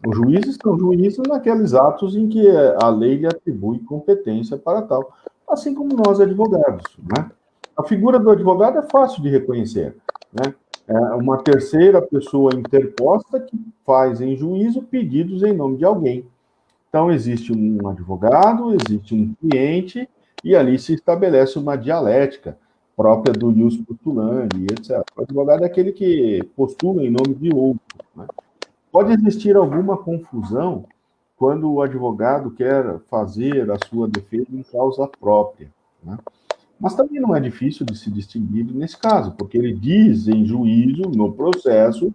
Os juízes são juízes naqueles atos em que a lei lhe atribui competência para tal, assim como nós advogados. Né? A figura do advogado é fácil de reconhecer. Né? uma terceira pessoa interposta que faz em juízo pedidos em nome de alguém. Então, existe um advogado, existe um cliente, e ali se estabelece uma dialética própria do ius postulandi, etc. O advogado é aquele que postula em nome de outro, né? Pode existir alguma confusão quando o advogado quer fazer a sua defesa em causa própria, né? Mas também não é difícil de se distinguir nesse caso, porque ele diz em juízo, no processo,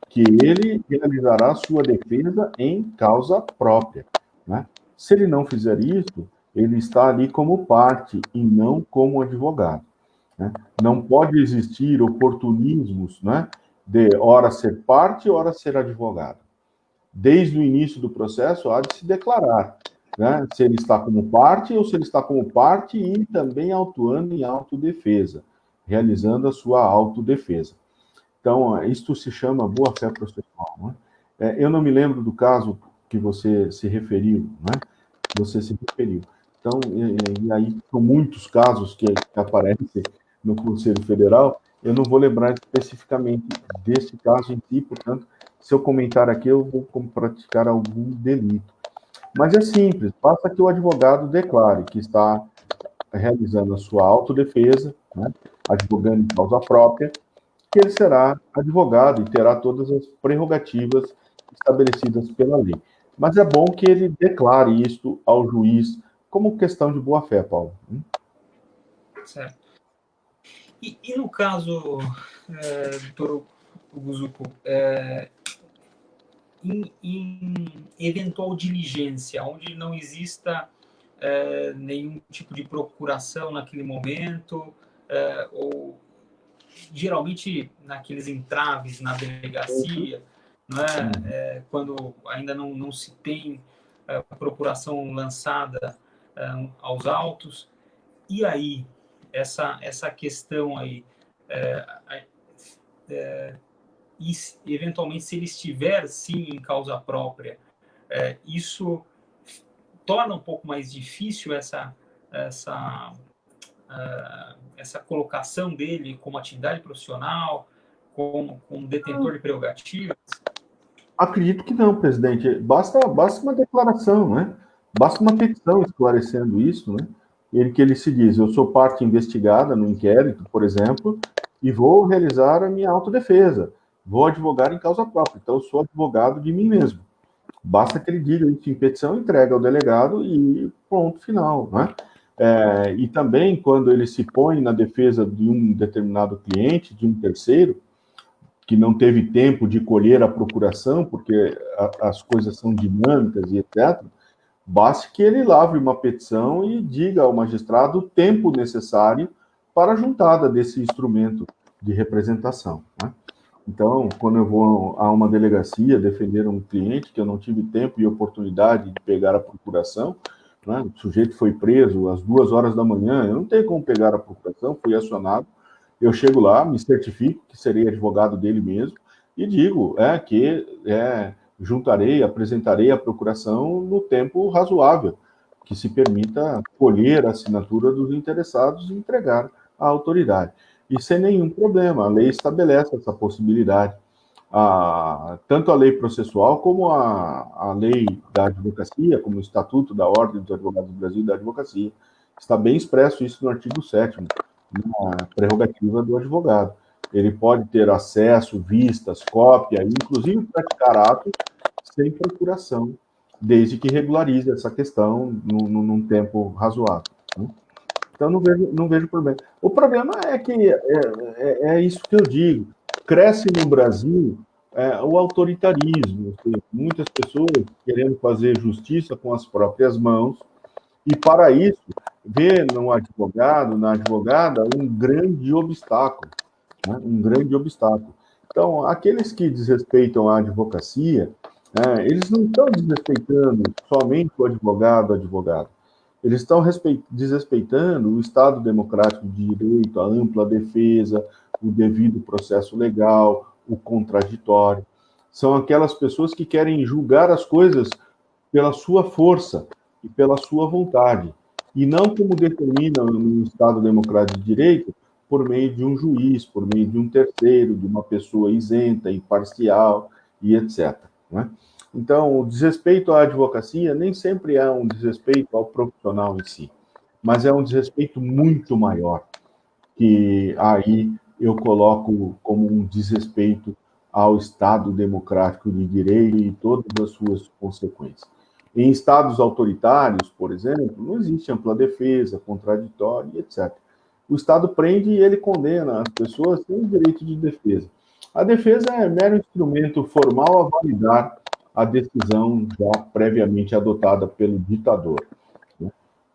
que ele realizará a sua defesa em causa própria, né? Se ele não fizer isso, ele está ali como parte e não como advogado, né? Não pode existir oportunismos, né, de ora ser parte, ora ser advogado. Desde o início do processo, há de se declarar, né, se ele está como parte ou se ele está como parte e também autuando em autodefesa, realizando a sua autodefesa. Então, isto se chama boa-fé processual, né? Eu não me lembro do caso que você se referiu, né? Você se referiu. Então, e aí são muitos casos que aparecem no Conselho Federal, eu não vou lembrar especificamente desse caso em si, portanto, se eu comentar aqui, eu vou praticar algum delito. Mas é simples, basta que o advogado declare que está realizando a sua autodefesa, né, advogando em causa própria, que ele será advogado e terá todas as prerrogativas estabelecidas pela lei. Mas é bom que ele declare isto ao juiz como questão de boa-fé, Paulo. Certo. E no caso, doutor Uguzuko, em eventual diligência, onde não exista nenhum tipo de procuração naquele momento, ou geralmente naqueles entraves na delegacia, né, quando ainda não se tem procuração lançada aos autos, e aí, essa questão aí, e eventualmente se ele estiver sim em causa própria, isso torna um pouco mais difícil essa colocação dele como atividade profissional, como detentor de prerrogativas? Acredito que não, presidente. Basta uma declaração, né? Basta uma petição esclarecendo isso, né? Que ele se diz, eu sou parte investigada no inquérito, por exemplo, e vou realizar a minha autodefesa. Vou advogar em causa própria. Então, eu sou advogado de mim mesmo. Basta que ele diga isso em petição, entrega ao delegado e ponto final, né? E também, quando ele se põe na defesa de um determinado cliente, de um terceiro, que não teve tempo de colher a procuração, porque as coisas são dinâmicas e etc., baste que ele lavre uma petição e diga ao magistrado o tempo necessário para a juntada desse instrumento de representação, né? Então, quando eu vou a uma delegacia defender um cliente que eu não tive tempo e oportunidade de pegar a procuração, né, o sujeito foi preso às 2h da manhã, eu não tenho como pegar a procuração, fui acionado, eu chego lá, me certifico que serei advogado dele mesmo e digo que juntarei, apresentarei a procuração no tempo razoável, que se permita colher a assinatura dos interessados e entregar à autoridade. E sem nenhum problema, a lei estabelece essa possibilidade. Tanto a lei processual como a lei da advocacia, como o Estatuto da Ordem dos Advogados do Brasil e da Advocacia. Está bem expresso isso no artigo 7º, na prerrogativa do advogado. Ele pode ter acesso, vistas, cópia, inclusive praticar atos sem procuração, desde que regularize essa questão num tempo razoável, né? Então, não vejo problema. O problema é que é isso que eu digo. Cresce no Brasil o autoritarismo, muitas pessoas querendo fazer justiça com as próprias mãos, e para isso, vê no advogado, na advogada, um grande obstáculo, né? Um grande obstáculo. Então, aqueles que desrespeitam a advocacia, eles não estão desrespeitando somente o advogado, eles estão desrespeitando o Estado democrático de direito, a ampla defesa, o devido processo legal, o contraditório. São aquelas pessoas que querem julgar as coisas pela sua força e pela sua vontade, e não como determina no Estado democrático de direito por meio de um juiz, por meio de um terceiro, de uma pessoa isenta, imparcial e etc. Né? Então, o desrespeito à advocacia nem sempre é um desrespeito ao profissional em si, mas é um desrespeito muito maior, que aí eu coloco como um desrespeito ao Estado democrático de direito e todas as suas consequências. Em estados autoritários, por exemplo, não existe ampla defesa, contraditório, etc. O Estado prende e ele condena as pessoas sem direito de defesa. A defesa é mero instrumento formal a validar a decisão já previamente adotada pelo ditador.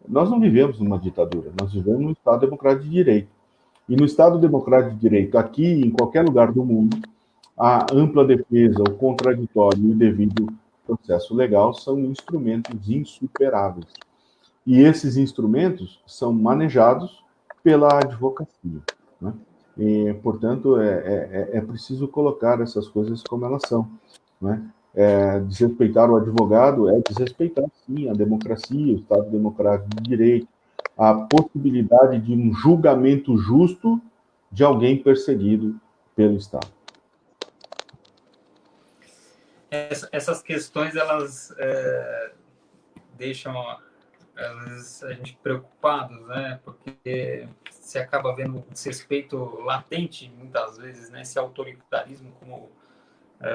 Nós não vivemos numa ditadura, nós vivemos num Estado democrático de direito. E no Estado democrático de direito, aqui em qualquer lugar do mundo, a ampla defesa, o contraditório e o devido processo legal são instrumentos insuperáveis. E esses instrumentos são manejados pela advocacia. Né? E, portanto, é preciso colocar essas coisas como elas são. Né? Desrespeitar o advogado é desrespeitar, sim, a democracia, o Estado democrático de direito, a possibilidade de um julgamento justo de alguém perseguido pelo Estado. Essas questões, elas deixam às vezes a gente preocupados, né? Porque se acaba vendo um desrespeito latente, muitas vezes, né? Esse autoritarismo, como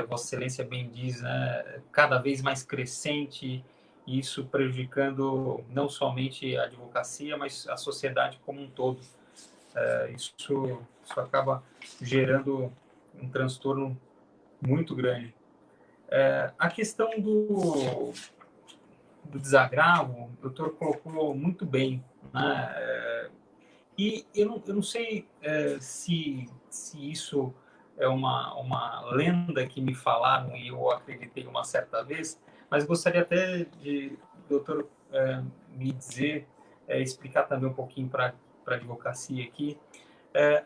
Vossa Excelência bem diz, né? Cada vez mais crescente, e isso prejudicando não somente a advocacia, mas a sociedade como um todo. Isso acaba gerando um transtorno muito grande. A questão do desagravo, o doutor colocou muito bem, né? E eu não sei se isso é uma lenda que me falaram e eu acreditei uma certa vez, mas gostaria até de, doutor, me dizer, explicar também um pouquinho para a advocacia aqui,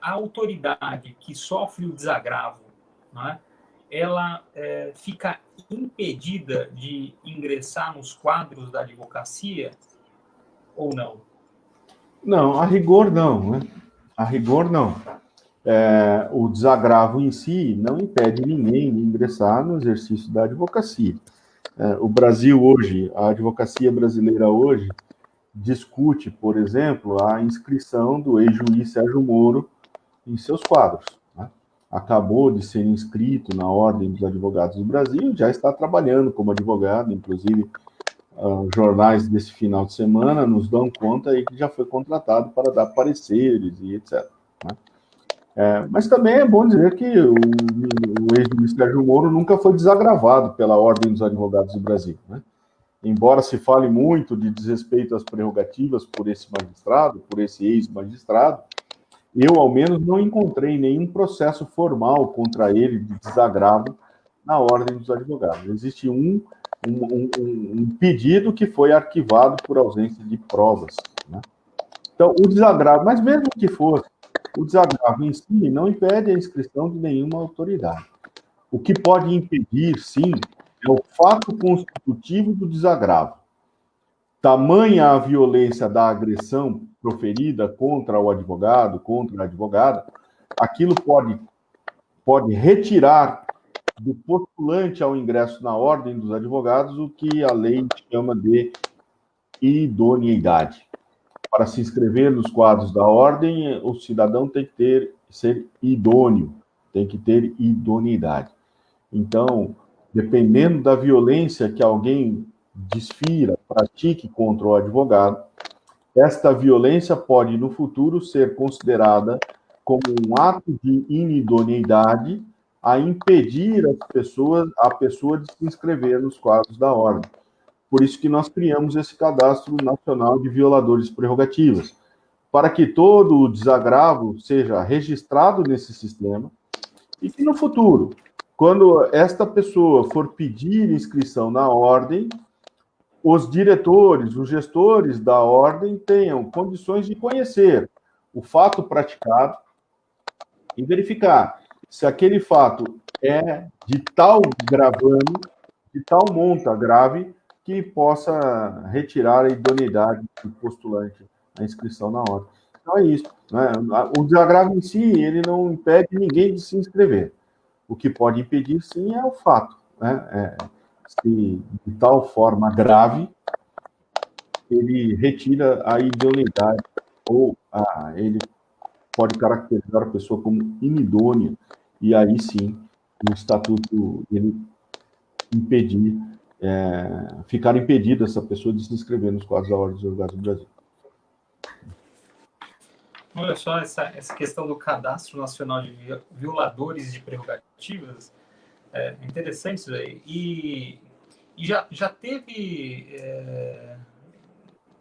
a autoridade que sofre o desagravo, né, ela fica impedida de ingressar nos quadros da advocacia ou não? Não, a rigor não, né? A rigor não. O desagravo em si não impede ninguém de ingressar no exercício da advocacia. O Brasil hoje, a advocacia brasileira hoje, discute, por exemplo, a inscrição do ex-juiz Sérgio Moro em seus quadros. Né? Acabou de ser inscrito na Ordem dos Advogados do Brasil, já está trabalhando como advogado, inclusive jornais desse final de semana nos dão conta aí que já foi contratado para dar pareceres e etc. Né? Mas também é bom dizer que o ex-juiz Sérgio Moro nunca foi desagravado pela Ordem dos Advogados do Brasil. Né? Embora se fale muito de desrespeito às prerrogativas por esse magistrado, por esse ex-magistrado, eu, ao menos, não encontrei nenhum processo formal contra ele de desagravo na Ordem dos Advogados. Existe um pedido que foi arquivado por ausência de provas. Né? Então, o desagravo, mas mesmo que fosse, o desagravo em si não impede a inscrição de nenhuma autoridade. O que pode impedir, sim, é o fato constitutivo do desagravo. Tamanha a violência da agressão proferida contra o advogado, contra a advogada, aquilo pode retirar do postulante ao ingresso na Ordem dos Advogados o que a lei chama de idoneidade. Para se inscrever nos quadros da Ordem, o cidadão tem que ser idôneo, tem que ter idoneidade. Então, dependendo da violência que alguém desfira, pratique contra o advogado, esta violência pode, no futuro, ser considerada como um ato de inidoneidade a impedir a pessoa de se inscrever nos quadros da Ordem. Por isso que nós criamos esse Cadastro Nacional de Violadores de Prerrogativas, para que todo o desagravo seja registrado nesse sistema e que no futuro, quando esta pessoa for pedir inscrição na Ordem, os diretores, os gestores da Ordem tenham condições de conhecer o fato praticado e verificar se aquele fato é de tal gravame, de tal monta grave, que possa retirar a idoneidade do postulante à inscrição na Ordem. Então é isso, né? O desagravo em si, ele não impede ninguém de se inscrever. O que pode impedir, sim, é o fato, né? Se de tal forma grave, ele retira a idoneidade, ou ele pode caracterizar a pessoa como inidônea, e aí sim, o estatuto, ele impedir, ficar impedida essa pessoa de se inscrever nos quadros da Ordem dos Advogados do Brasil. Olha só, essa questão do Cadastro Nacional de Violadores de Prerrogativas, é interessante isso aí. E já teve,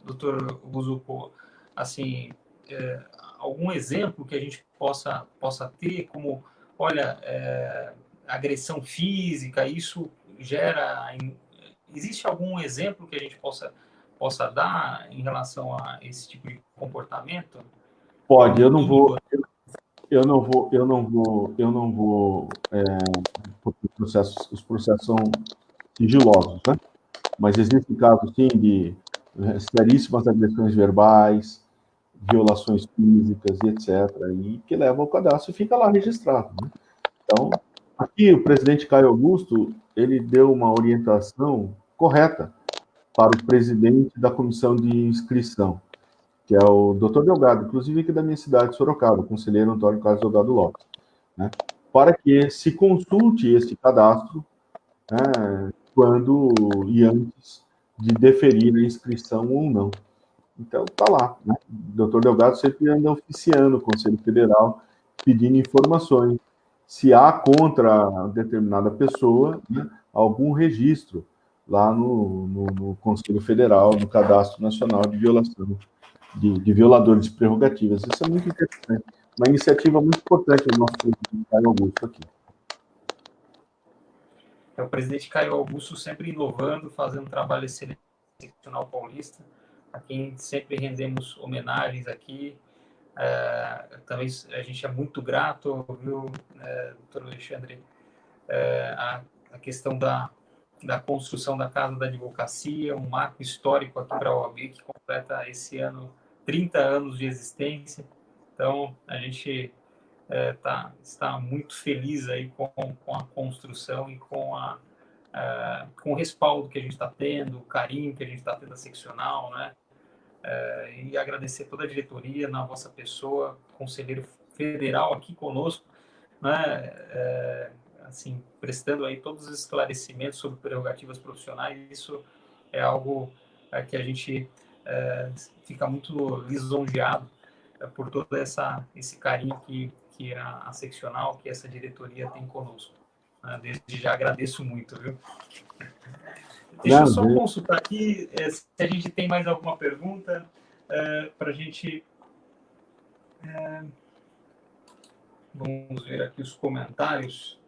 doutor Buzuco, assim, algum exemplo que a gente possa ter, como, olha, agressão física, isso gera... Existe algum exemplo que a gente possa dar em relação a esse tipo de comportamento? Pode, porque os processos são sigilosos, né? Mas existem casos, sim, de seríssimas agressões verbais, violações físicas e etc., e que levam ao cadastro e fica lá registrado, né? Então, aqui o presidente Caio Augusto, ele deu uma orientação correta para o presidente da comissão de inscrição, que é o doutor Delgado, inclusive aqui da minha cidade, Sorocaba, o conselheiro Antônio Carlos Delgado Lopes, né, para que se consulte esse cadastro, né, quando e antes de deferir a inscrição ou não. Então, está lá, né? O doutor Delgado sempre anda oficiando o Conselho Federal, pedindo informações, se há contra determinada pessoa, né, algum registro lá no Conselho Federal, no Cadastro Nacional de Violação de violadores de prerrogativas. Isso é muito interessante. Uma iniciativa muito importante do nosso presidente Caio Augusto aqui. É o presidente Caio Augusto sempre inovando, fazendo um trabalho excelente no Seccional Paulista, a quem sempre rendemos homenagens aqui. Também a gente é muito grato, viu, doutor Alexandre, a questão da construção da Casa da Advocacia, um marco histórico aqui para a OAB, que completa esse ano 30 anos de existência. Então, a gente está muito feliz aí com a construção e com o respaldo que a gente está tendo, o carinho que a gente está tendo da seccional, né? E agradecer toda a diretoria, na vossa pessoa, conselheiro federal aqui conosco, né? Assim, prestando aí todos os esclarecimentos sobre prerrogativas profissionais. Isso é algo que a gente fica muito lisonjeado por todo esse carinho que a seccional, que essa diretoria tem conosco. Desde já agradeço muito, viu? Deixa eu só consultar aqui se a gente tem mais alguma pergunta para a gente... Vamos ver aqui os comentários.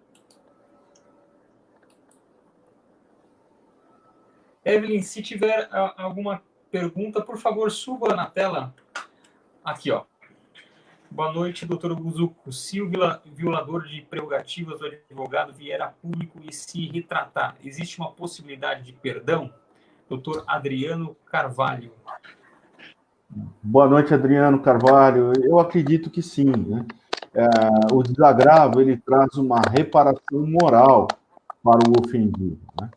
Evelyn, se tiver alguma pergunta, por favor, suba na tela. Aqui, ó. Boa noite, doutor Buzuco. Se o violador de prerrogativas do advogado vier a público e se retratar, existe uma possibilidade de perdão? Doutor Adriano Carvalho. Boa noite, Adriano Carvalho. Eu acredito que sim, né? O desagravo, ele traz uma reparação moral para o ofendido, né?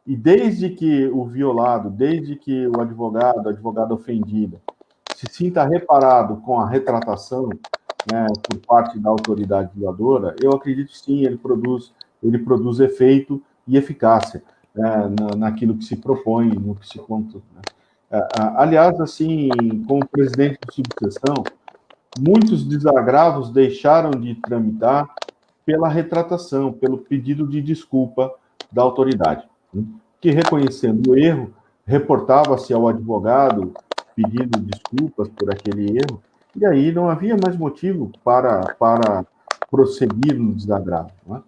E desde que o violado, desde que o advogado, a advogada ofendida, se sinta reparado com a retratação, né, por parte da autoridade violadora, eu acredito sim, ele produz efeito e eficácia, né, naquilo que se propõe, no que se conta, né? Aliás, assim, como presidente de subseção, muitos desagravos deixaram de tramitar pela retratação, pelo pedido de desculpa da autoridade, né, que, reconhecendo o erro, reportava-se ao advogado pedindo desculpas por aquele erro, e aí não havia mais motivo para prosseguir no desagravo, né?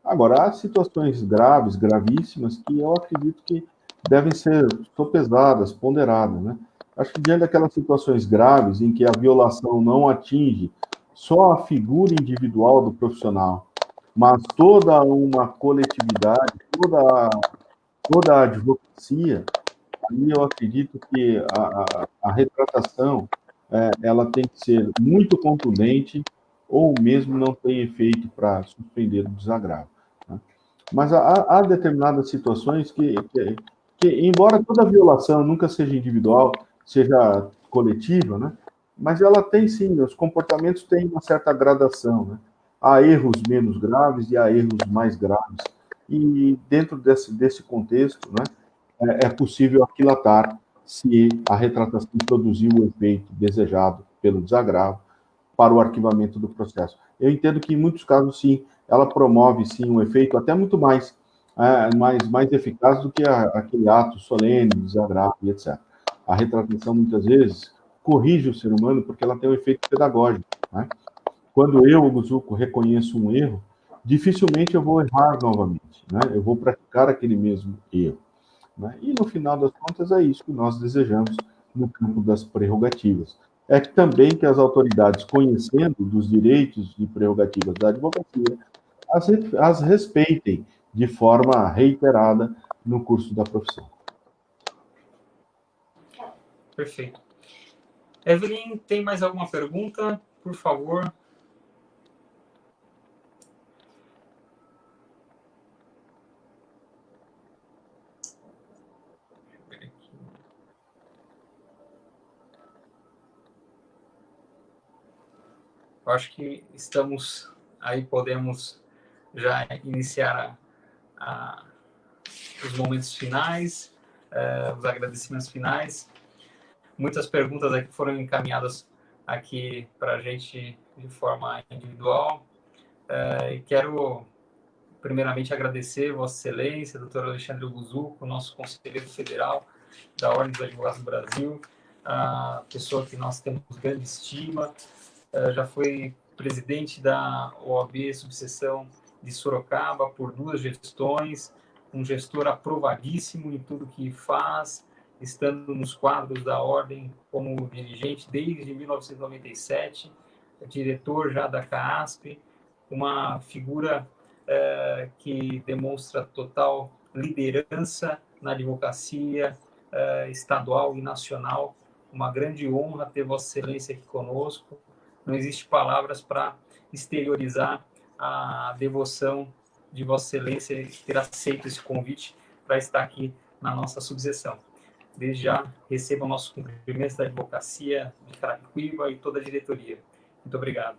Agora, há situações graves, gravíssimas, que eu acredito que devem ser sopesadas, ponderadas, né? Acho que diante daquelas situações graves em que a violação não atinge só a figura individual do profissional, mas toda uma coletividade, toda a advocacia, aí eu acredito que a retratação, ela tem que ser muito contundente ou mesmo não tem efeito para suspender o desagravo. Né? Mas há determinadas situações que, embora toda violação nunca seja individual, seja coletiva, né? Mas ela tem sim, os comportamentos têm uma certa gradação, né? Há erros menos graves e há erros mais graves. E dentro desse contexto, né, é possível aquilatar se a retratação produziu o efeito desejado pelo desagravo para o arquivamento do processo. Eu entendo que, em muitos casos, sim, ela promove, sim, um efeito até muito mais eficaz do que aquele ato solene, desagravo e etc. A retratação, muitas vezes, corrige o ser humano porque ela tem um efeito pedagógico. Né? Quando eu, Guzuco, reconheço um erro, dificilmente eu vou errar novamente. Né? Eu vou praticar aquele mesmo erro. Né? E, no final das contas, é isso que nós desejamos no campo das prerrogativas. É que também que as autoridades, conhecendo dos direitos e prerrogativas da advocacia, as respeitem de forma reiterada no curso da profissão. Perfeito. Evelyn, tem mais alguma pergunta? Por favor. Eu acho que estamos aí, podemos já iniciar os momentos finais, os agradecimentos finais. Muitas perguntas aqui foram encaminhadas aqui para a gente de forma individual. E quero, primeiramente, agradecer Vossa Excelência, doutor Alexandre Guzuco, nosso conselheiro federal da Ordem dos Advogados do Brasil, a pessoa que nós temos grande estima, já foi presidente da OAB Subseção de Sorocaba por 2 gestões, um gestor aprovadíssimo em tudo que faz, estando nos quadros da Ordem como dirigente desde 1997, diretor já da CAASP, uma figura que demonstra total liderança na advocacia estadual e nacional. Uma grande honra ter Vossa Excelência aqui conosco. Não existe palavras para exteriorizar a devoção de Vossa Excelência e ter aceito esse convite para estar aqui na nossa subseção. Desde já, recebam nossos cumprimentos da advocacia de Carapicuíba e toda a diretoria. Muito obrigado.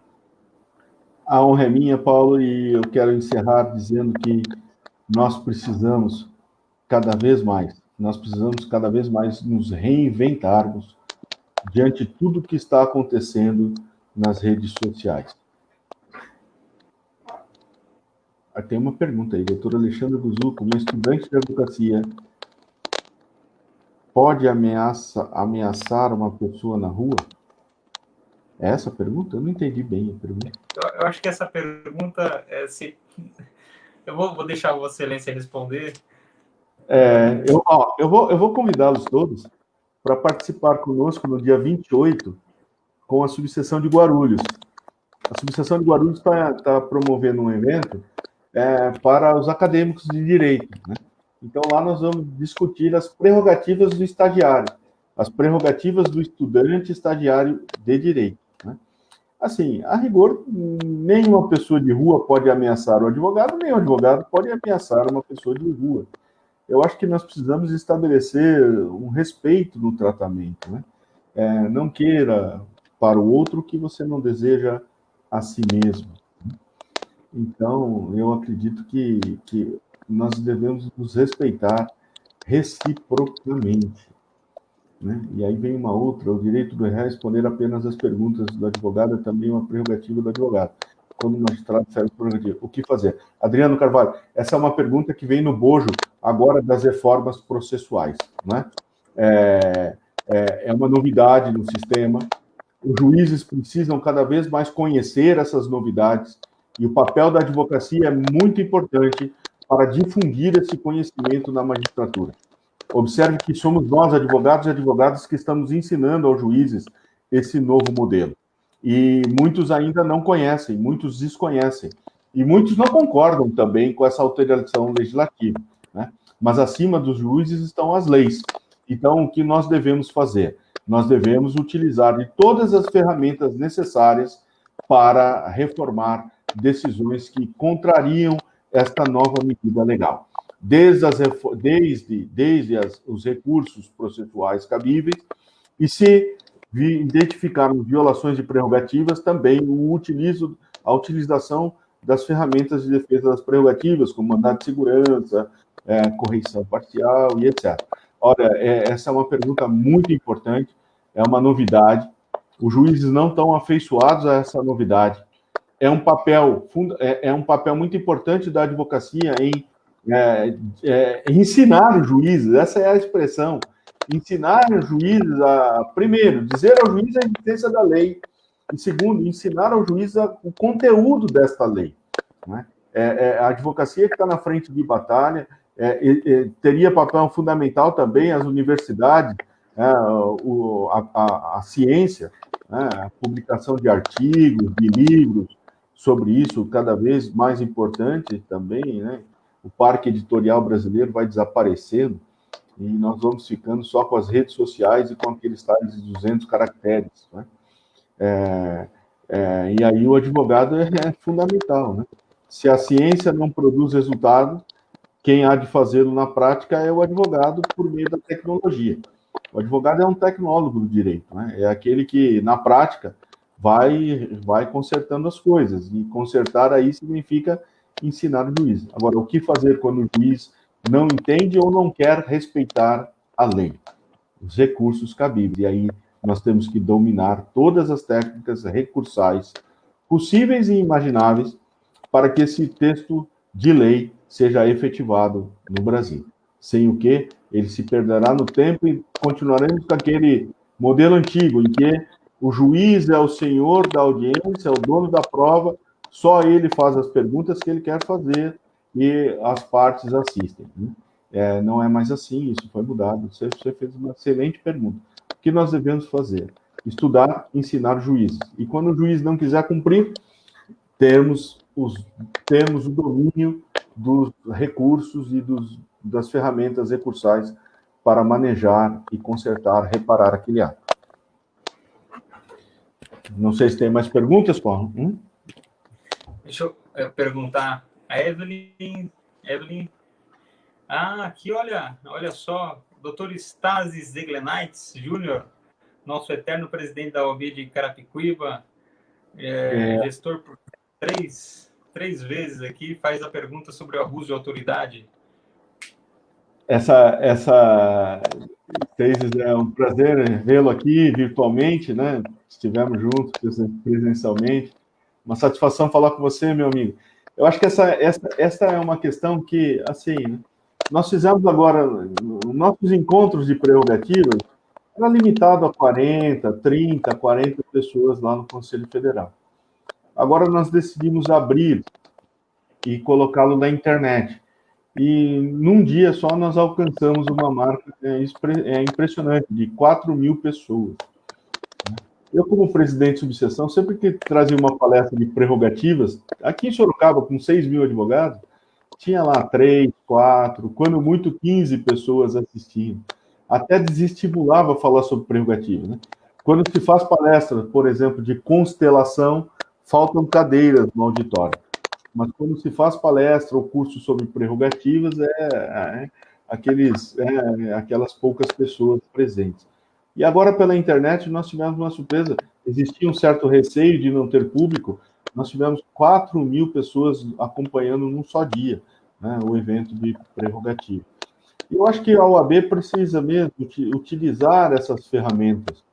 A honra é minha, Paulo, e eu quero encerrar dizendo que nós precisamos cada vez mais nos reinventarmos diante de tudo que está acontecendo nas redes sociais. Tem uma pergunta aí, doutor Alexandre Guzuco, um estudante de advocacia pode ameaçar uma pessoa na rua? É essa a pergunta? Eu não entendi bem a pergunta. Eu acho que essa pergunta, eu vou deixar a Vossa Excelência responder. Eu vou convidá-los todos para participar conosco no dia 28 com a subseção de Guarulhos. A subseção de Guarulhos está promovendo um evento para os acadêmicos de direito. Né? Então, lá nós vamos discutir as prerrogativas do estagiário, as prerrogativas do estudante estagiário de direito. Né? Assim, a rigor, nenhuma pessoa de rua pode ameaçar o advogado, nem o advogado pode ameaçar uma pessoa de rua. Eu acho que nós precisamos estabelecer um respeito no tratamento. Né? Não queira para o outro o que você não deseja a si mesmo. Então, eu acredito que nós devemos nos respeitar reciprocamente. Né? E aí vem uma outra, o direito do réu responder apenas às perguntas do advogado é também uma prerrogativa do advogado. Quando o magistrado serve prerrogativa, o que fazer? Adriano Carvalho, essa é uma pergunta que vem no bojo agora das reformas processuais. Né? É uma novidade no sistema, os juízes precisam cada vez mais conhecer essas novidades, e o papel da advocacia é muito importante para difundir esse conhecimento na magistratura. Observe que somos nós, advogados e advogadas, que estamos ensinando aos juízes esse novo modelo. E muitos ainda não conhecem, muitos desconhecem. E muitos não concordam também com essa alteração legislativa. Né? Mas acima dos juízes estão as leis. Então, o que nós devemos fazer? nós devemos utilizar de todas as ferramentas necessárias para reformar decisões que contrariam esta nova medida legal. Desde os recursos processuais cabíveis, e se identificarmos violações de prerrogativas, também a utilização das ferramentas de defesa das prerrogativas, como mandado de segurança, correição parcial e etc. Ora, essa é uma pergunta muito importante, é uma novidade. Os juízes não estão afeiçoados a essa novidade. É um papel muito importante da advocacia em ensinar os juízes, essa é a expressão, ensinar os juízes primeiro, dizer ao juiz a existência da lei, e segundo, ensinar ao juiz o conteúdo desta lei. Né? A advocacia que está na frente de batalha, teria papel fundamental também as universidades, a ciência, a publicação de artigos, de livros sobre isso, cada vez mais importante também, né? O parque editorial brasileiro vai desaparecendo e nós vamos ficando só com as redes sociais e com aqueles tais de 200 caracteres, né? E aí o advogado é fundamental, né? Se a ciência não produz resultado, quem há de fazê-lo na prática é o advogado por meio da tecnologia. O advogado é um tecnólogo do direito, né? É aquele que, na prática, vai consertando as coisas. E consertar aí significa ensinar o juiz. Agora, o que fazer quando o juiz não entende ou não quer respeitar a lei? Os recursos cabíveis. E aí nós temos que dominar todas as técnicas recursais possíveis e imagináveis para que esse texto de lei seja efetivado no Brasil. Sem o que, ele se perderá no tempo e continuaremos com aquele modelo antigo, em que o juiz é o senhor da audiência, é o dono da prova, só ele faz as perguntas que ele quer fazer e as partes assistem. Né? Não é mais assim, isso foi mudado. Você fez uma excelente pergunta. O que nós devemos fazer? Estudar, ensinar juízes. E quando o juiz não quiser cumprir, temos o domínio dos recursos e das ferramentas recursais para manejar e consertar, reparar aquele ato. Não sei se tem mais perguntas, Paulo. Deixa eu perguntar. A Evelyn. Aqui, olha só. Dr. Stasis Zeglenaites Júnior, nosso eterno presidente da OAB de Carapicuíba, gestor por três vezes aqui, faz a pergunta sobre o abuso de autoridade. É um prazer vê-lo aqui virtualmente, né? Estivemos juntos presencialmente. Uma satisfação falar com você, meu amigo. Eu acho que essa é uma questão que, assim, né? Nós fizemos agora, nossos encontros de prerrogativas, era limitado a 40 pessoas lá no Conselho Federal. Agora nós decidimos abrir e colocá-lo na internet. E num dia só nós alcançamos uma marca impressionante, de 4.000 pessoas. Eu, como presidente de subseção, sempre que trazia uma palestra de prerrogativas, aqui em Sorocaba, com 6.000 advogados, tinha lá 3, 4, quando muito 15 pessoas assistindo. Até desestimulava falar sobre prerrogativas, né? Quando se faz palestra, por exemplo, de constelação, faltam cadeiras no auditório. Mas quando se faz palestra ou curso sobre prerrogativas, aquelas poucas pessoas presentes. E agora, pela internet, nós tivemos uma surpresa. Existia um certo receio de não ter público. Nós tivemos 4.000 pessoas acompanhando num só dia, né, o evento de prerrogativa. Eu acho que a OAB precisa mesmo utilizar essas ferramentas,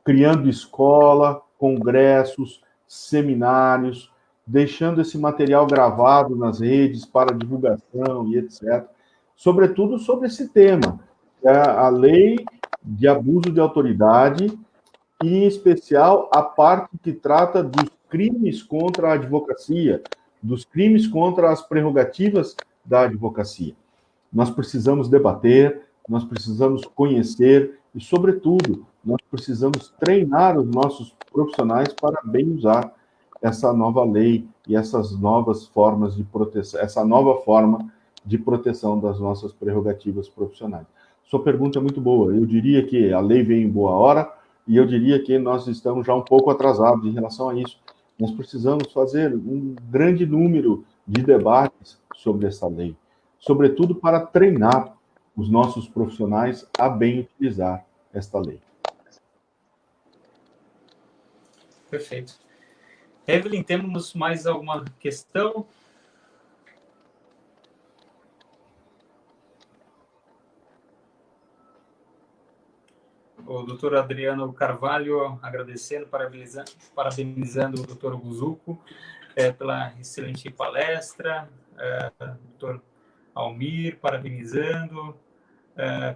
criando escola, congressos, seminários, deixando esse material gravado nas redes para divulgação e etc. Sobretudo sobre esse tema, a lei de abuso de autoridade, e, em especial, a parte que trata dos crimes contra a advocacia, dos crimes contra as prerrogativas da advocacia. Nós precisamos debater, nós precisamos conhecer e, sobretudo, nós precisamos treinar os nossos profissionais para bem usar essa nova lei e essas novas formas de proteção, essa nova forma de proteção das nossas prerrogativas profissionais. Sua pergunta é muito boa. Eu diria que a lei veio em boa hora e eu diria que nós estamos já um pouco atrasados em relação a isso. Nós precisamos fazer um grande número de debates sobre essa lei, sobretudo para treinar os nossos profissionais a bem utilizar esta lei. Perfeito. Evelyn, temos mais alguma questão? O doutor Adriano Carvalho agradecendo, parabenizando o doutor Guzuco pela excelente palestra, doutor Almir parabenizando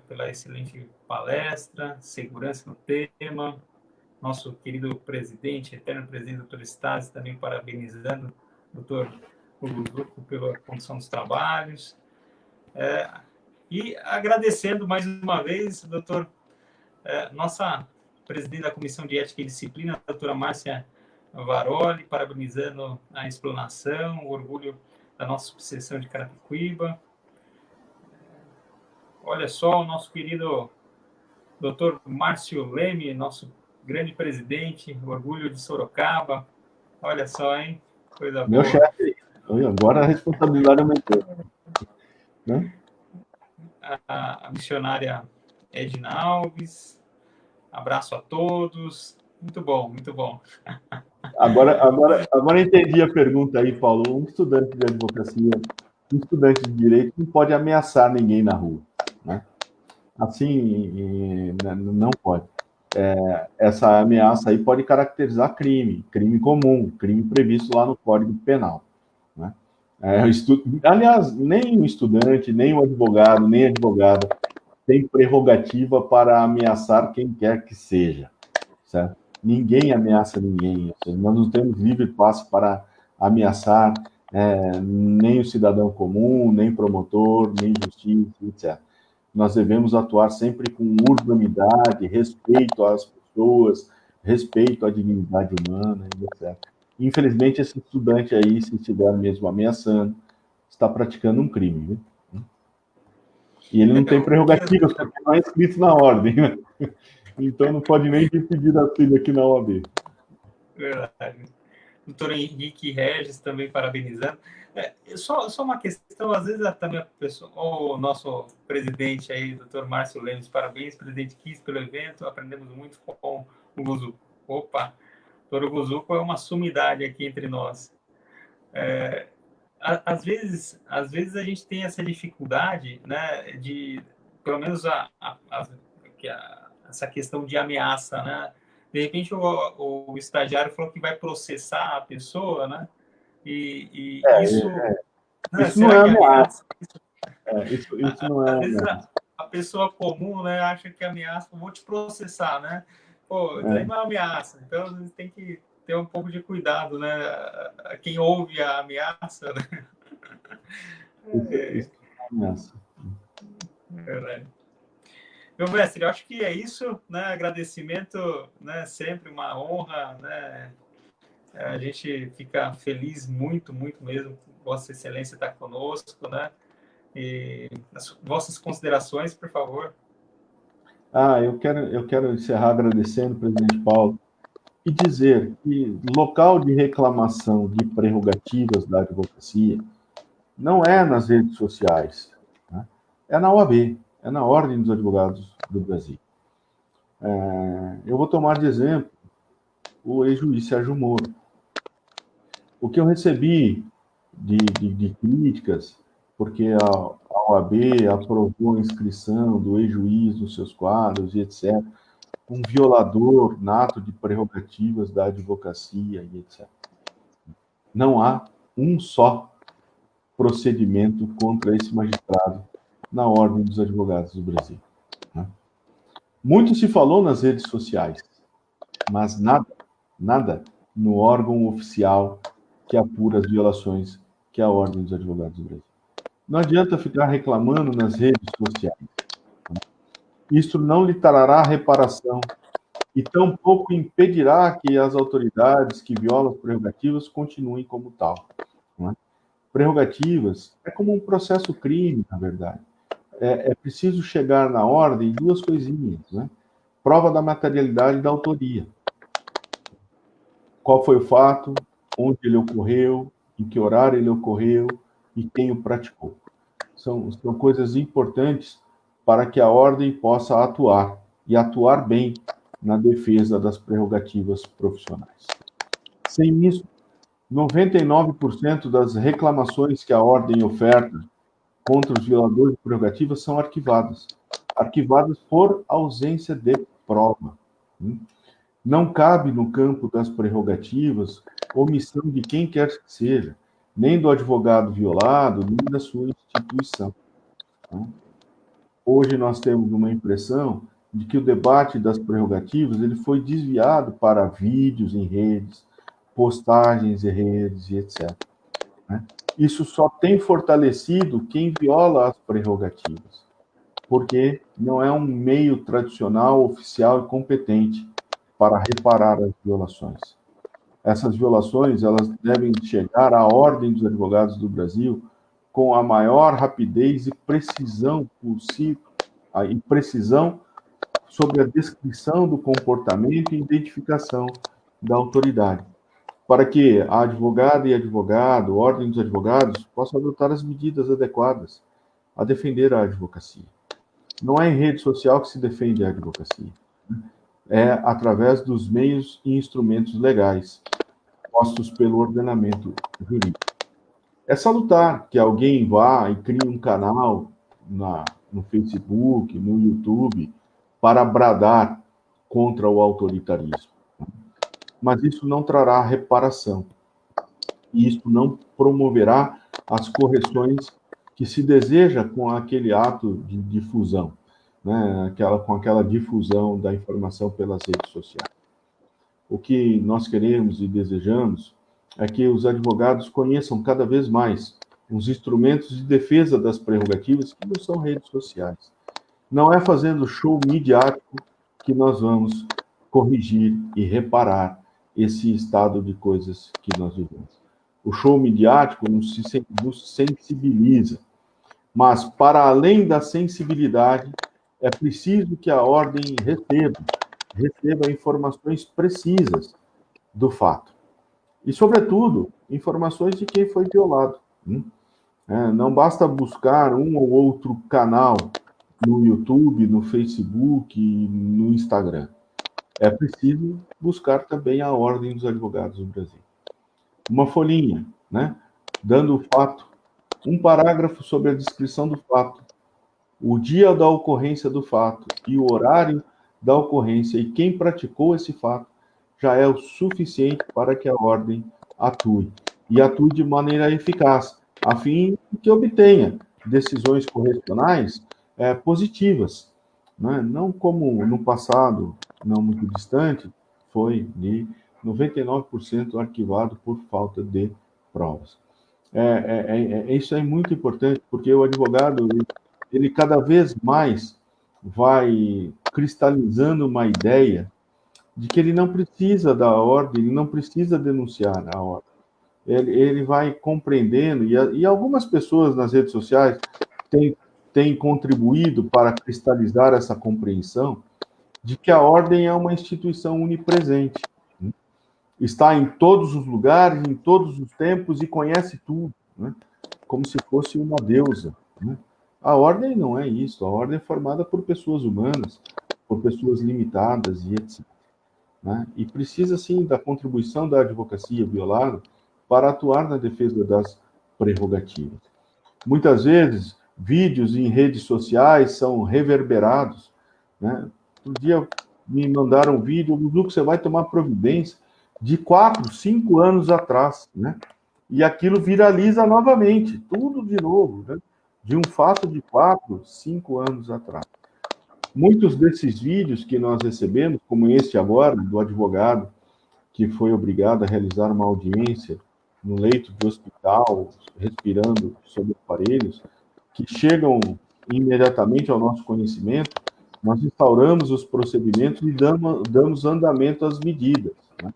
pela excelente palestra, segurança no tema, nosso querido presidente, eterno presidente, doutor Stassi, também parabenizando o doutor Guzuco pela condução dos trabalhos, e agradecendo mais uma vez, doutor, nossa presidente da Comissão de Ética e Disciplina, a doutora Márcia Varoli, parabenizando a explanação, o orgulho da nossa subseção de Carapicuíba. Olha só, o nosso querido doutor Márcio Leme, nosso grande presidente, orgulho de Sorocaba. Olha só, hein? Coisa Meu boa. chefe, agora a responsabilidade aumentou. Né? A missionária Edna Alves. Abraço a todos. Muito bom, muito bom. Agora entendi a pergunta aí, Paulo. Um estudante de advocacia, um estudante de direito não pode ameaçar ninguém na rua, né? Assim, não pode. Essa ameaça aí pode caracterizar crime comum, crime previsto lá no Código Penal, né? Aliás, nem o estudante, nem o advogado, nem a advogada tem prerrogativa para ameaçar quem quer que seja, certo? Ninguém ameaça ninguém. Nós não temos livre passe para ameaçar nem o cidadão comum, nem promotor, nem justiça, etc. Nós devemos atuar sempre com urbanidade, respeito às pessoas, respeito à dignidade humana, etc. Infelizmente, esse estudante aí, se estiver mesmo ameaçando, está praticando um crime, viu? E ele não tem prerrogativas, porque não é escrito na ordem, né? Então não pode nem pedir auxílio aqui na OAB. Verdade. Doutor Henrique Regis também parabenizando. Só uma questão, às vezes também a pessoa, o nosso presidente aí, doutor Márcio Lemos, parabéns, presidente Kiss, pelo evento, aprendemos muito com o Guzuco. Opa, doutor Guzuco é uma sumidade aqui entre nós. Às vezes a gente tem essa dificuldade, né, de, pelo menos essa questão de ameaça, né? De repente o estagiário falou que vai processar a pessoa, né? E isso... Isso não é ameaça. Isso não é às vezes a pessoa comum, né, acha que ameaça, vou te processar, né? Pô, isso aí não é ameaça. Então, a gente tem que ter um pouco de cuidado, né? Quem ouve a ameaça, né? Isso é ameaça. Verdade. Meu mestre, eu acho que é isso, né? Agradecimento, né? Sempre uma honra, né? A gente fica feliz muito, muito mesmo. Vossa Excelência está conosco, né? E as vossas considerações, por favor. Eu quero encerrar agradecendo, presidente Paulo, e dizer que local de reclamação de prerrogativas da advocacia não é nas redes sociais, né? É na OAB, é na Ordem dos Advogados do Brasil. Eu vou tomar de exemplo o ex-juiz Sérgio Moro. O que eu recebi de críticas, porque a OAB aprovou a inscrição do ex-juiz nos seus quadros e etc., um violador nato de prerrogativas da advocacia e etc. Não há um só procedimento contra esse magistrado na Ordem dos Advogados do Brasil, né? Muito se falou nas redes sociais, mas nada no órgão oficial que apura as violações que é a Ordem dos Advogados do Brasil. Não adianta ficar reclamando nas redes sociais. Isto não lhe trará reparação e tampouco impedirá que as autoridades que violam as prerrogativas continuem como tal, não é? Prerrogativas é como um processo crime, na verdade. é preciso chegar na ordem duas coisinhas, né? Prova da materialidade da autoria. Qual foi o fato, onde ele ocorreu, em que horário ele ocorreu e quem o praticou. São coisas importantes para que a ordem possa atuar, e atuar bem na defesa das prerrogativas profissionais. Sem isso, 99% das reclamações que a ordem oferta contra os violadores de prerrogativas são arquivadas por ausência de prova. Não cabe no campo das prerrogativas omissão de quem quer que seja, nem do advogado violado, nem da sua instituição. Hoje nós temos uma impressão de que o debate das prerrogativas ele foi desviado para vídeos em redes, postagens em redes e etc. Isso só tem fortalecido quem viola as prerrogativas, porque não é um meio tradicional, oficial e competente para reparar as violações. Essas violações elas devem chegar à Ordem dos Advogados do Brasil com a maior rapidez e precisão possível, e precisão sobre a descrição do comportamento e identificação da autoridade, para que a advogada e advogado, a Ordem dos Advogados, possam adotar as medidas adequadas a defender a advocacia. Não é em rede social que se defende a advocacia, é através dos meios e instrumentos legais postos pelo ordenamento jurídico. É salutar que alguém vá e crie um canal no Facebook, no YouTube, para bradar contra o autoritarismo. Mas isso não trará reparação. E isso não promoverá as correções que se deseja com aquele ato de difusão, né? Com aquela difusão da informação pelas redes sociais. O que nós queremos e desejamos é que os advogados conheçam cada vez mais os instrumentos de defesa das prerrogativas que não são redes sociais. Não é fazendo show midiático que nós vamos corrigir e reparar esse estado de coisas que nós vivemos. O show midiático nos sensibiliza, mas para além da sensibilidade, é preciso que a ordem receba informações precisas do fato. E, sobretudo, informações de quem foi violado. Não basta buscar um ou outro canal no YouTube, no Facebook, no Instagram. É preciso buscar também a Ordem dos Advogados do Brasil. Uma folhinha, né? Dando o fato, um parágrafo sobre a descrição do fato, o dia da ocorrência do fato e o horário da ocorrência e quem praticou esse fato, já é o suficiente para que a ordem atue. E atue de maneira eficaz, a fim de que obtenha decisões correcionais positivas. Né? Não como no passado, não muito distante, foi de 99% arquivado por falta de provas. Isso é muito importante, porque o advogado, ele cada vez mais vai cristalizando uma ideia de que ele não precisa da ordem, ele não precisa denunciar a ordem. Ele vai compreendendo, e algumas pessoas nas redes sociais têm contribuído para cristalizar essa compreensão de que a ordem é uma instituição onipresente. Está em todos os lugares, em todos os tempos e conhece tudo, né? Como se fosse uma deusa. Né? A ordem não é isso, a ordem é formada por pessoas humanas, por pessoas limitadas e etc. Né? E precisa, sim, da contribuição da advocacia violada para atuar na defesa das prerrogativas. Muitas vezes, vídeos em redes sociais são reverberados. Né? Outro dia me mandaram um vídeo, Dudu, que você vai tomar providência de 4, 5 anos atrás, né? E aquilo viraliza novamente, tudo de novo, né? De um fato de 4, 5 anos atrás. Muitos desses vídeos que nós recebemos, como este agora, do advogado que foi obrigado a realizar uma audiência no leito de hospital, respirando sob aparelhos, que chegam imediatamente ao nosso conhecimento, nós instauramos os procedimentos e damos andamento às medidas. Né?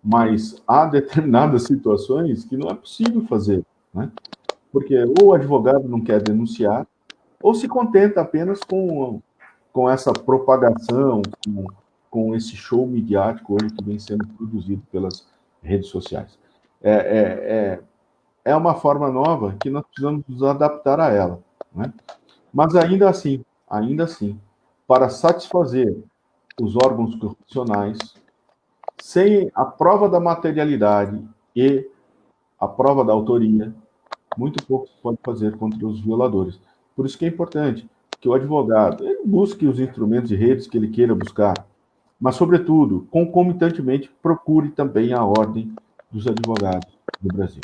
Mas há determinadas situações que não é possível fazer, né? Porque ou o advogado não quer denunciar, ou se contenta apenas com essa propagação, com esse show midiático hoje que vem sendo produzido pelas redes sociais. É uma forma nova que nós precisamos nos adaptar a ela, né? Mas ainda assim, para satisfazer os órgãos correcionais, sem a prova da materialidade e a prova da autoria, muito pouco se pode fazer contra os violadores. Por isso que é importante que o advogado ele busque os instrumentos de redes que ele queira buscar, mas, sobretudo, concomitantemente, procure também a ordem dos advogados do Brasil.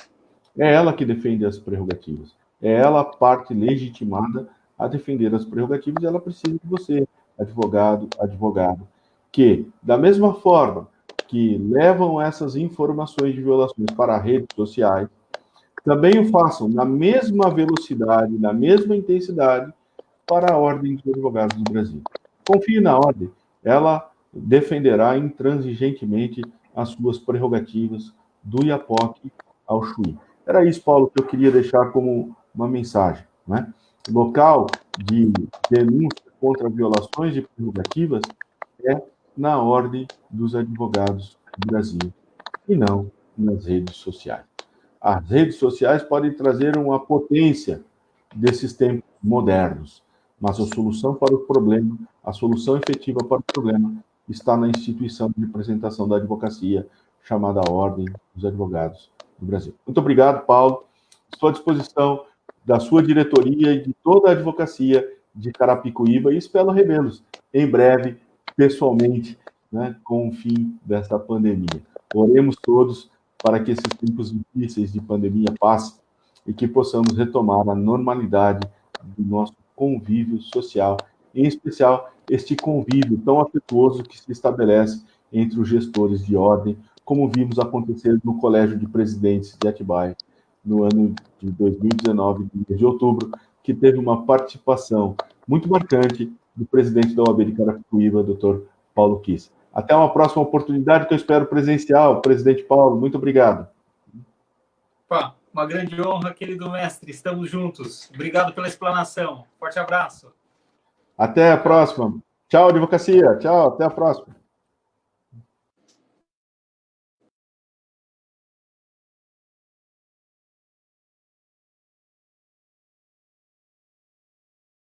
É ela que defende as prerrogativas. É ela a parte legitimada a defender as prerrogativas e ela precisa de você, advogado, que, da mesma forma que levam essas informações de violações para redes sociais, também o façam na mesma velocidade, na mesma intensidade para a Ordem dos Advogados do Brasil. Confie na Ordem, ela defenderá intransigentemente as suas prerrogativas do IAPOC ao Chuí. Era isso, Paulo, que eu queria deixar como uma mensagem, né? Local de denúncia contra violações de prerrogativas é na Ordem dos Advogados do Brasil e não nas redes sociais. As redes sociais podem trazer uma potência desses tempos modernos, mas a solução para o problema, a solução efetiva para o problema está na instituição de representação da advocacia, chamada Ordem dos Advogados do Brasil. Muito obrigado, Paulo. Estou à disposição da sua diretoria e de toda a advocacia de Carapicuíba e espero revê-los em breve, pessoalmente, né, com o fim desta pandemia. Oremos todos para que esses tempos difíceis de pandemia passem e que possamos retomar a normalidade do nosso convívio social, em especial este convívio tão afetuoso que se estabelece entre os gestores de ordem, como vimos acontecer no Colégio de Presidentes de Atibaia, no ano de 2019, de outubro, que teve uma participação muito marcante do presidente da OAB de Carapicuíba, Dr. Paulo Kiss. Até uma próxima oportunidade que eu espero presencial. Presidente Paulo, muito obrigado. Opa, uma grande honra, querido mestre. Estamos juntos. Obrigado pela explanação. Forte abraço. Até a próxima. Tchau, advocacia. Tchau, até a próxima.